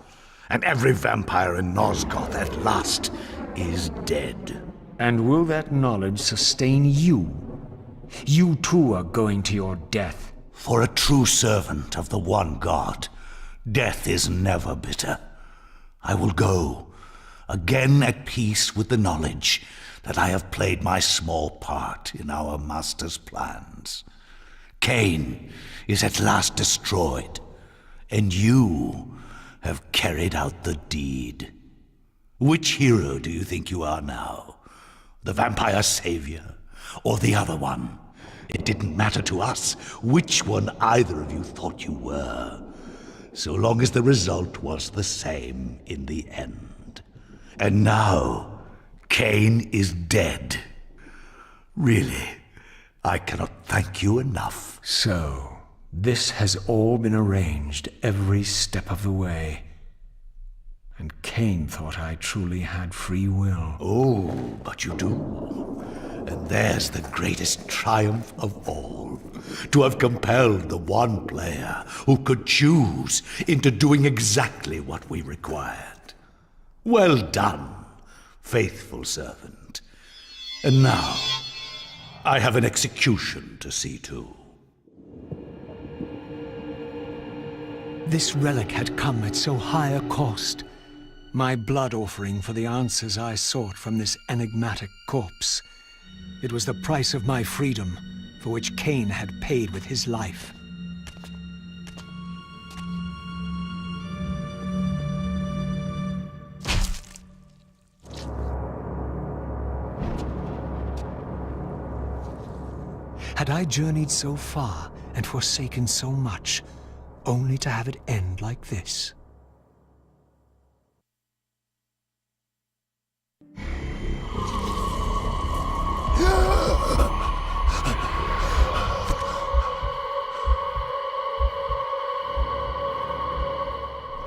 and every vampire in Nosgoth at last is dead. And will that knowledge sustain you? You too are going to your death. For a true servant of the one God, death is never bitter. I will go, again at peace with the knowledge that I have played my small part in our master's plans. Kain is at last destroyed, and you have carried out the deed. Which hero do you think you are now? The vampire savior, or the other one? It didn't matter to us which one either of you thought you were, so long as the result was the same in the end. And now, Kain is dead. Really, I cannot thank you enough. So, this has all been arranged every step of the way. And Kain thought I truly had free will. Oh, but you do. And there's the greatest triumph of all. To have compelled the one player who could choose into doing exactly what we required. Well done, faithful servant. And now, I have an execution to see to. This relic had come at so high a cost. My blood offering for the answers I sought from this enigmatic corpse. It was the price of my freedom, for which Kain had paid with his life. Had I journeyed so far and forsaken so much, only to have it end like this?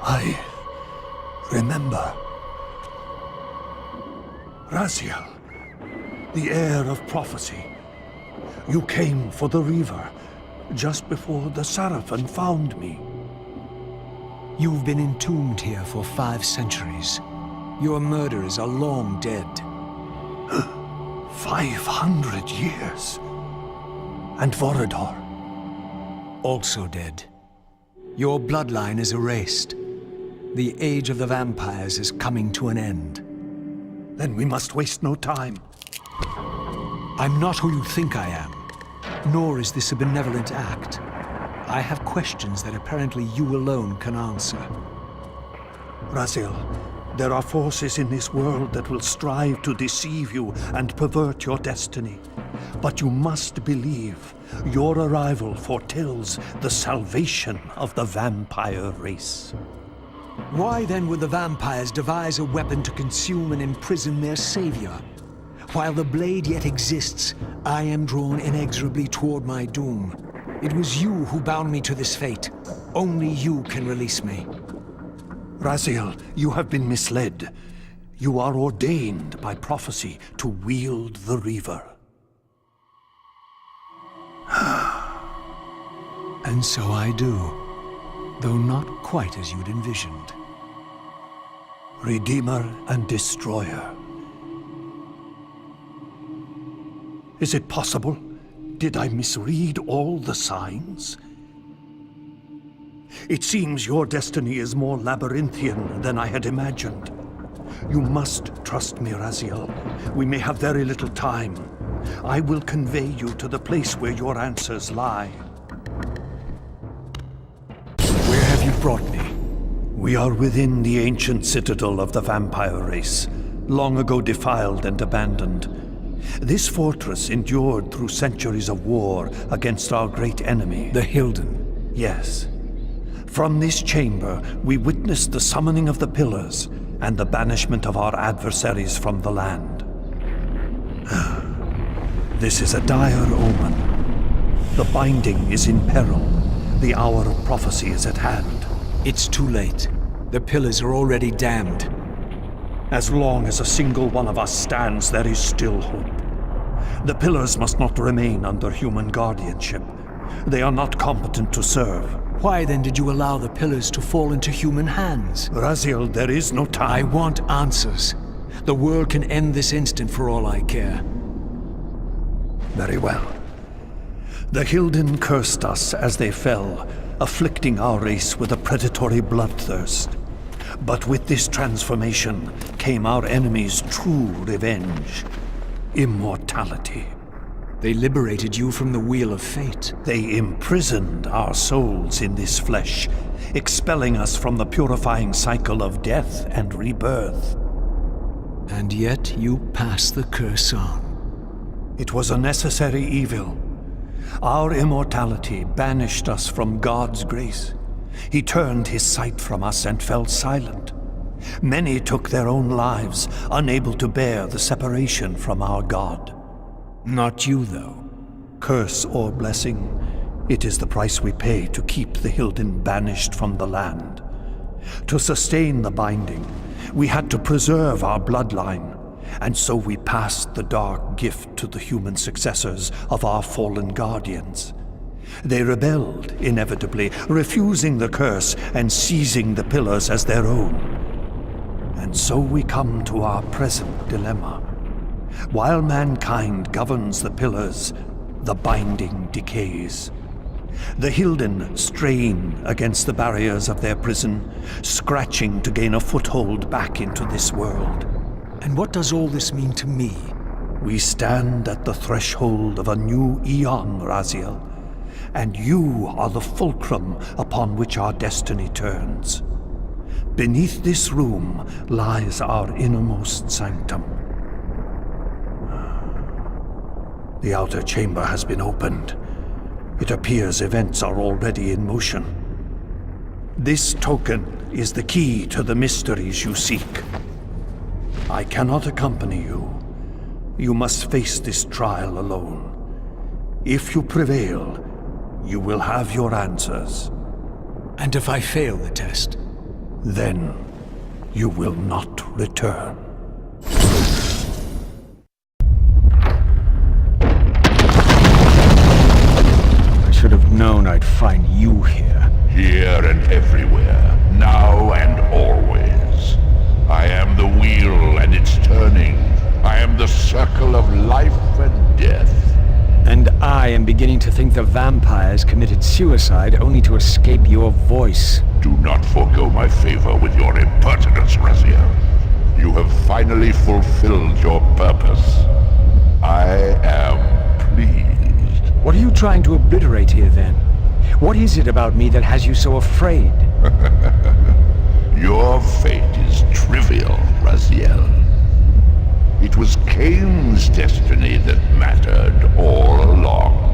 I remember. Raziel, the heir of prophecy. You came for the Reaver, just before the Seraphim found me. You've been entombed here for 5 centuries. Your murderers are long dead. 500 years. And Vorador? Also dead. Your bloodline is erased. The age of the vampires is coming to an end. Then we must waste no time. I'm not who you think I am, nor is this a benevolent act. I have questions that apparently you alone can answer. Raziel, there are forces in this world that will strive to deceive you and pervert your destiny. But you must believe your arrival foretells the salvation of the vampire race. Why then would the vampires devise a weapon to consume and imprison their savior? While the blade yet exists, I am drawn inexorably toward my doom. It was you who bound me to this fate. Only you can release me. Raziel, you have been misled. You are ordained by prophecy to wield the Reaver. And so I do, though not quite as you'd envisioned. Redeemer and Destroyer. Is it possible? Did I misread all the signs? It seems your destiny is more labyrinthian than I had imagined. You must trust me, Raziel. We may have very little time. I will convey you to the place where your answers lie. Where have you brought me? We are within the ancient citadel of the vampire race, long ago defiled and abandoned. This fortress endured through centuries of war against our great enemy. The Hilden. Yes. From this chamber, we witnessed the summoning of the Pillars and the banishment of our adversaries from the land. This is a dire omen. The binding is in peril. The hour of prophecy is at hand. It's too late. The Pillars are already damned. As long as a single one of us stands, there is still hope. The Pillars must not remain under human guardianship. They are not competent to serve. Why then did you allow the Pillars to fall into human hands? Raziel, there is no time. I want answers. The world can end this instant for all I care. Very well. The Hilden cursed us as they fell, afflicting our race with a predatory bloodthirst. But with this transformation came our enemy's true revenge. Immortality. They liberated you from the Wheel of Fate. They imprisoned our souls in this flesh, expelling us from the purifying cycle of death and rebirth. And yet you pass the curse on. It was a necessary evil. Our immortality banished us from God's grace. He turned his sight from us and fell silent. Many took their own lives, unable to bear the separation from our God. Not you, though. Curse or blessing, it is the price we pay to keep the Hilden banished from the land. To sustain the binding, we had to preserve our bloodline, and so we passed the dark gift to the human successors of our fallen guardians. They rebelled, inevitably, refusing the curse and seizing the Pillars as their own. And so we come to our present dilemma. While mankind governs the Pillars, the binding decays. The Hilden strain against the barriers of their prison, scratching to gain a foothold back into this world. And what does all this mean to me? We stand at the threshold of a new eon, Raziel, and you are the fulcrum upon which our destiny turns. Beneath this room lies our innermost sanctum. The outer chamber has been opened. It appears events are already in motion. This token is the key to the mysteries you seek. I cannot accompany you. You must face this trial alone. If you prevail, you will have your answers. And if I fail the test? Then you will not return. I should have known I'd find you here. Here and everywhere, now and always. I am the wheel and its turning. I am the circle of life and death. And I am beginning to think the vampires committed suicide only to escape your voice. Do not forego my favor with your impertinence, Raziel. You have finally fulfilled your purpose. I am pleased. What are you trying to obliterate here, then? What is it about me that has you so afraid? Your fate is trivial, Raziel. It was Kain's destiny that mattered all along.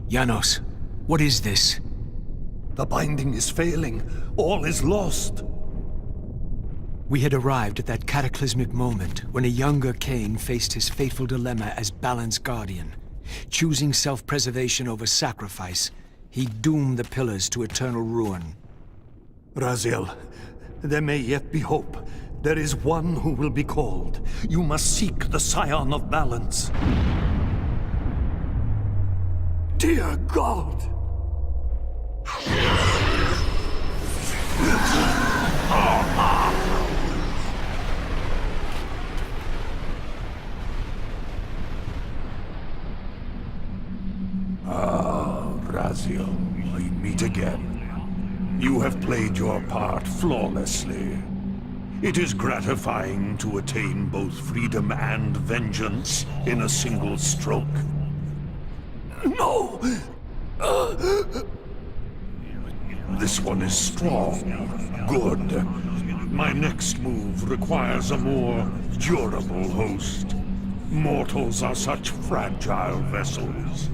Janos, what is this? The binding is failing. All is lost. We had arrived at that cataclysmic moment when a younger Kain faced his fateful dilemma as Balan's guardian. Choosing self-preservation over sacrifice, he doomed the Pillars to eternal ruin. Raziel, there may yet be hope. There is one who will be called. You must seek the Scion of Balance. Dear God! Raziel, we meet again. You have played your part flawlessly. It is gratifying to attain both freedom and vengeance in a single stroke. No! This one is strong. Good. My next move requires a more durable host. Mortals are such fragile vessels.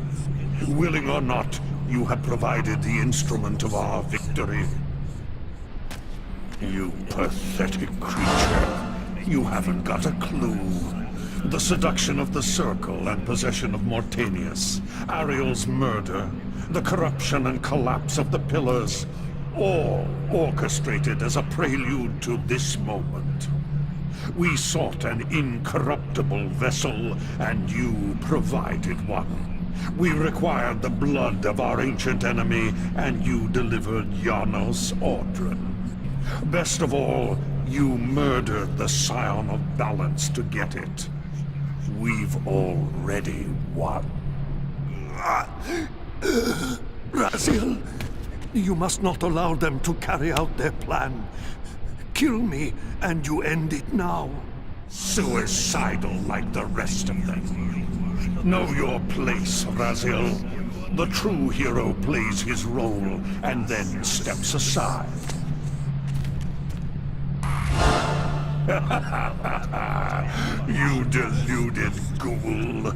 Willing or not, you have provided the instrument of our victory. You pathetic creature. You haven't got a clue. The seduction of the Circle and possession of Mortanius, Ariel's murder, the corruption and collapse of the Pillars, all orchestrated as a prelude to this moment. We sought an incorruptible vessel, and you provided one. We required the blood of our ancient enemy, and you delivered Janos Audron. Best of all, you murdered the Scion of Balance to get it. We've already won. Raziel, you must not allow them to carry out their plan. Kill me, and you end it now. Suicidal like the rest of them. Know your place, Raziel. The true hero plays his role, and then steps aside. You deluded ghoul.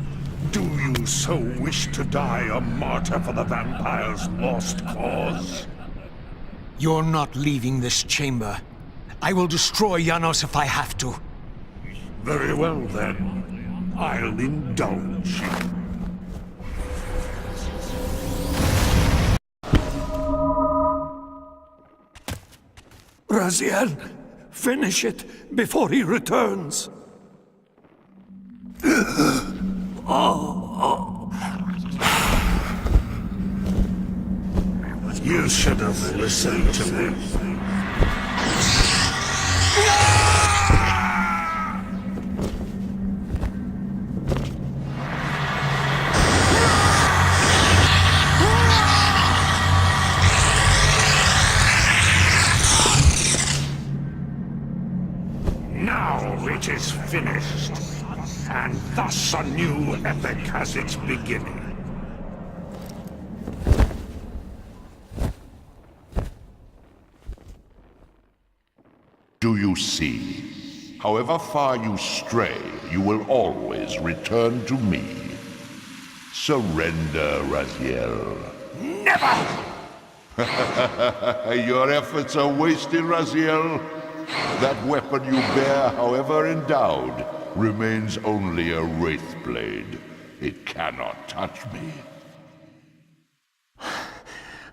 Do you so wish to die a martyr for the vampire's lost cause? You're not leaving this chamber. I will destroy Janos if I have to. Very well, then. I'll indulge you. Raziel, finish it before he returns. You should have listened to me. Now it is finished, and thus a new epic has its beginning. Do you see? However far you stray, you will always return to me. Surrender, Raziel. Never! Your efforts are wasted, Raziel. That weapon you bear, however endowed, remains only a wraith blade. It cannot touch me.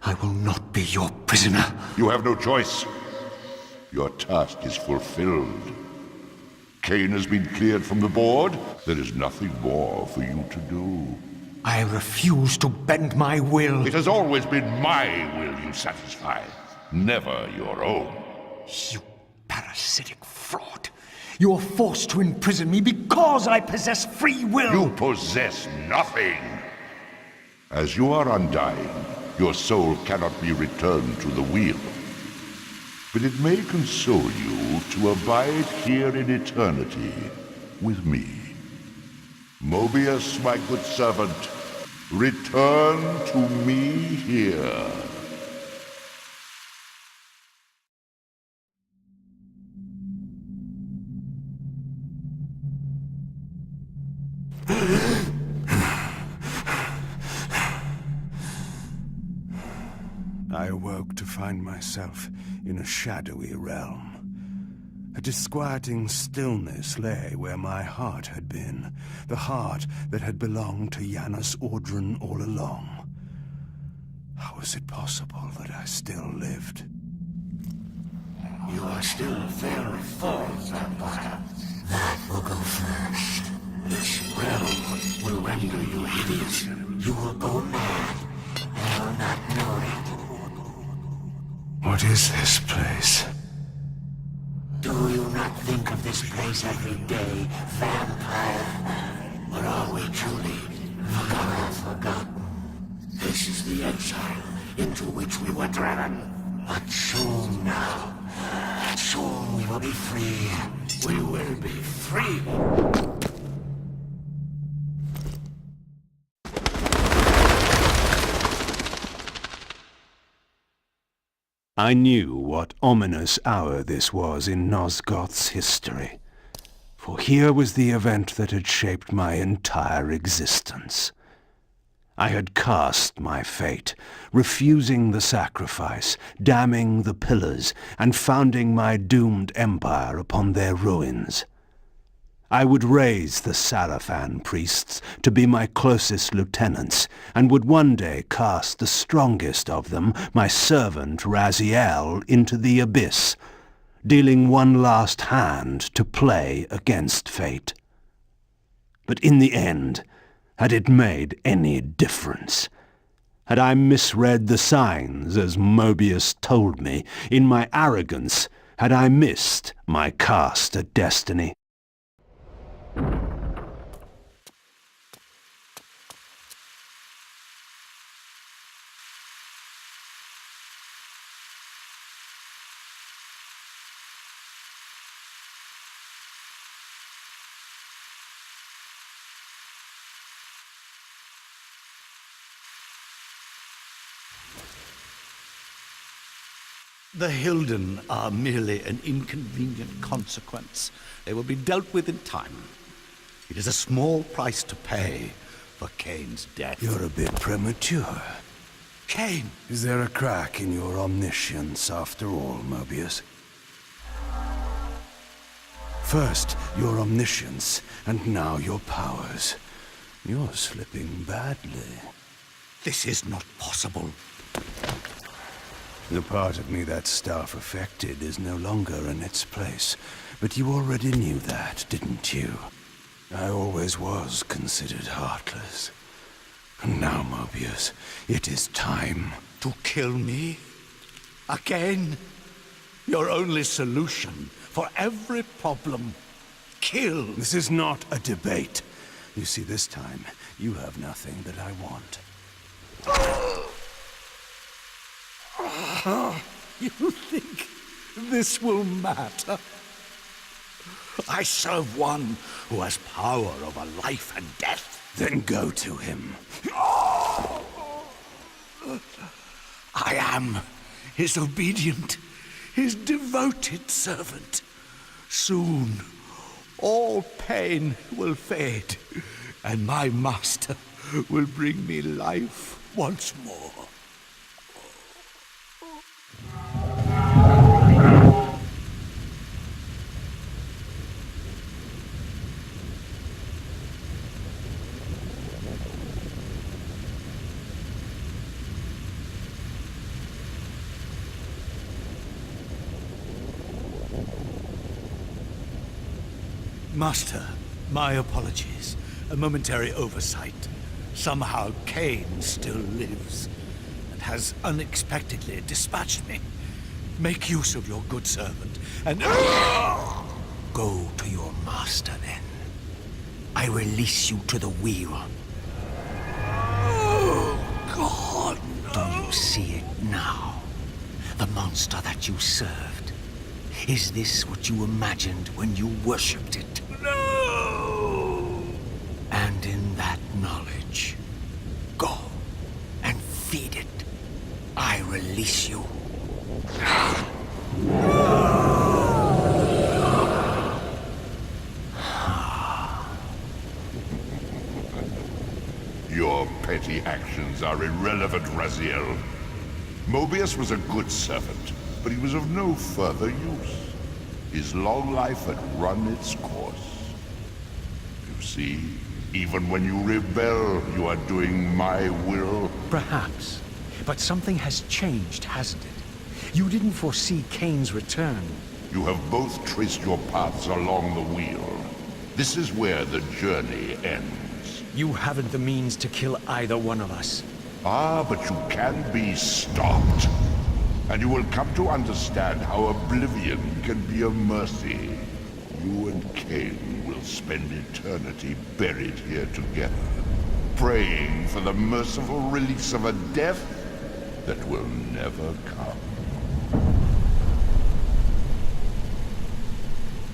I will not be your prisoner. You have no choice. Your task is fulfilled. Kain has been cleared from the board. There is nothing more for you to do. I refuse to bend my will. It has always been my will you satisfy, never your own. You parasitic fraud. You are forced to imprison me because I possess free will. You possess nothing. As you are undying, your soul cannot be returned to the wheel. But it may console you to abide here in eternity with me. Mobius, my good servant, return to me here. I awoke to find myself in a shadowy realm. A disquieting stillness lay where my heart had been, the heart that had belonged to Janos Audron all along. How was it possible that I still lived? You are still very full, vampire. That will go first. This realm will render you hideous. You will go mad, and will not know it. What is this place? Do you not think of this place every day, vampire? Or are we truly forgotten? This is the exile into which we were driven. But soon now, soon we will be free. We will be free. I knew what ominous hour this was in Nosgoth's history, for here was the event that had shaped my entire existence. I had cast my fate, refusing the sacrifice, damning the pillars, and founding my doomed empire upon their ruins. I would raise the Sarafan priests to be my closest lieutenants, and would one day cast the strongest of them, my servant Raziel, into the abyss, dealing one last hand to play against fate. But in the end, had it made any difference? Had I misread the signs, as Mobius told me? In my arrogance, had I missed my cast at destiny? The Hilden are merely an inconvenient consequence. They will be dealt with in time. It is a small price to pay for Kain's death. You're a bit premature. Kain! Is there a crack in your omniscience after all, Mobius? First, your omniscience, and now your powers. You're slipping badly. This is not possible. The part of me that staff affected is no longer in its place. But you already knew that, didn't you? I always was considered heartless. And now, Mobius, it is time. To kill me? Again? Your only solution for every problem. Kill. This is not a debate. You see, this time, you have nothing that I want. You think this will matter? I serve one who has power over life and death. Then go to him. I am his obedient, his devoted servant. Soon, all pain will fade, and my master will bring me life once more. Master, my apologies. A momentary oversight. Somehow Kain still lives, and has unexpectedly dispatched me. Make use of your good servant, and... Go to your master, then. I release you to the wheel. Oh, God, no. Do you see it now? The monster that you served. Is this what you imagined when you worshipped it? No! And in that knowledge, go and feed it. I release you. Your petty actions are irrelevant, Raziel. Mobius was a good servant, but he was of no further use. His long life had run its course. You see, even when you rebel, you are doing my will. Perhaps. But something has changed, hasn't it? You didn't foresee Kain's return. You have both traced your paths along the wheel. This is where the journey ends. You haven't the means to kill either one of us. Ah, but you can be stopped. And you will come to understand how oblivion can be a mercy. You and Kain will spend eternity buried here together, praying for the merciful release of a death that will never come.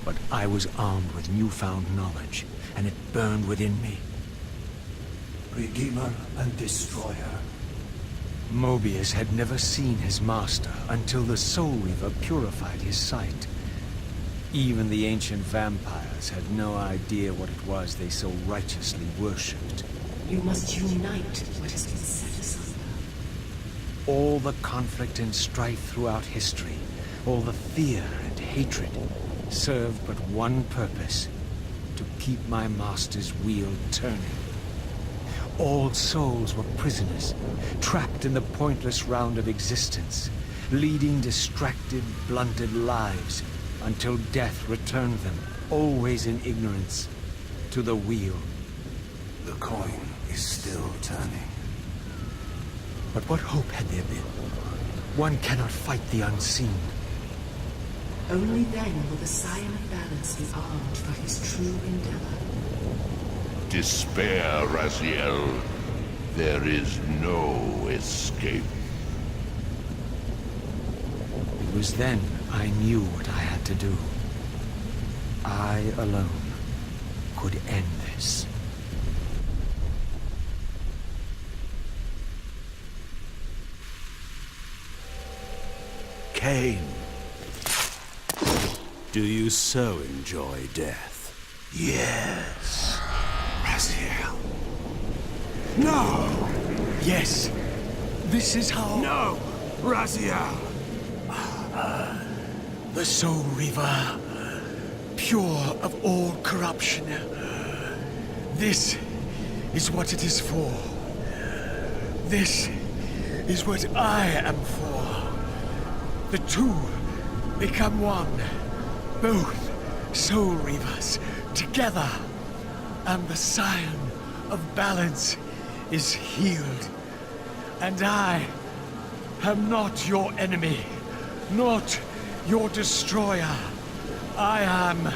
But I was armed with newfound knowledge, and it burned within me. Redeemer and Destroyer. Mobius had never seen his master until the Soul Weaver purified his sight. Even the ancient vampires had no idea what it was they so righteously worshipped. You must unite what has been set asunder. All the conflict and strife throughout history, all the fear and hatred, served but one purpose: to keep my master's wheel turning. All souls were prisoners, trapped in the pointless round of existence, leading distracted, blunted lives until death returned them, always in ignorance, to the wheel. The coin is still turning. But what hope had there been? One cannot fight the unseen. Only then will the Scion of Balance be armed for his true endeavor. Despair, Raziel. There is no escape. It was then I knew what I had to do. I alone could end this. Kain, do you so enjoy death? Yes. Raziel. No! Yes, this is how... No! Raziel! The Soul Reaver, pure of all corruption. This is what it is for. This is what I am for. The two become one. Both Soul Reavers together. And the Scion of Balance is healed. And I am not your enemy, not your destroyer. I am,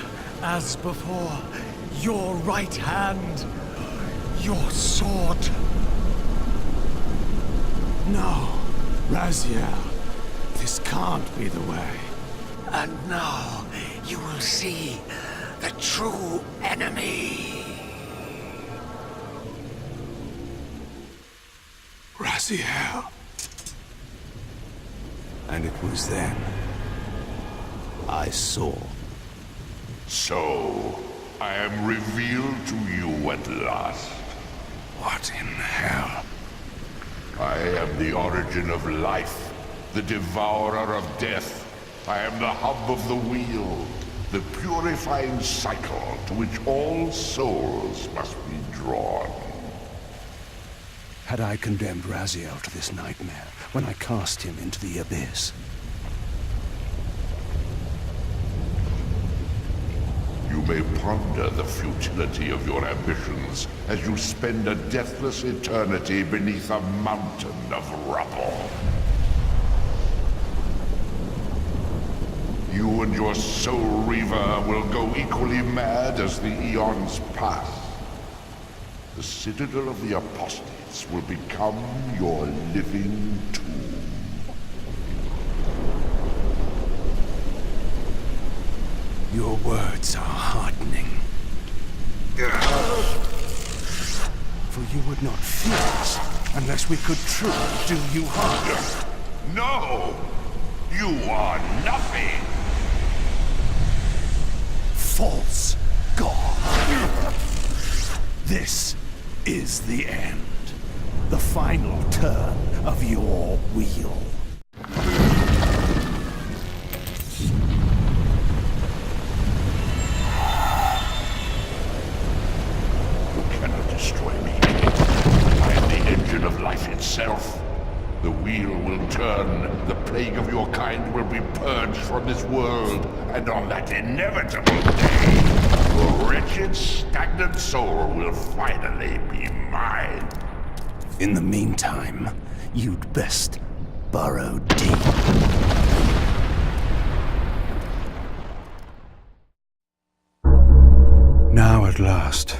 as before, your right hand, your sword. No, Raziel. This can't be the way. And now you will see the true enemy. Raziel. And it was then I saw. So, I am revealed to you at last. What in hell? I am the origin of life, the devourer of death. I am the hub of the wheel, the purifying cycle to which all souls must be drawn. Had I condemned Raziel to this nightmare when I cast him into the abyss? You may ponder the futility of your ambitions as you spend a deathless eternity beneath a mountain of rubble. You and your Soul Reaver will go equally mad as the eons pass. The Citadel of the Apostates will become your living tomb. Your words are heartening. For you would not fear us unless we could truly do you harm. No! You are nothing! False god! This is the end. The final turn of your wheel. Destroy me. I am the engine of life itself. The wheel will turn, the plague of your kind will be purged from this world, and on that inevitable day, your wretched, stagnant soul will finally be mine. In the meantime, you'd best burrow deep. Now at last,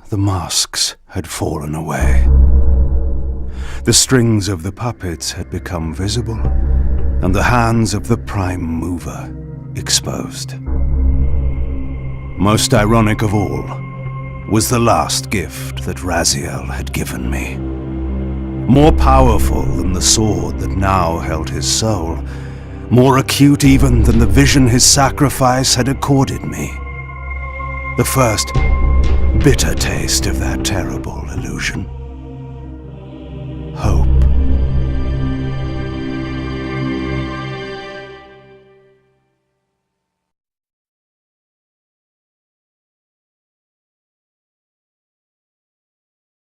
the masks had fallen away. The strings of the puppets had become visible, and the hands of the Prime Mover exposed. Most ironic of all was the last gift that Raziel had given me. More powerful than the sword that now held his soul, more acute even than the vision his sacrifice had accorded me. The first bitter taste of that terrible illusion. Hope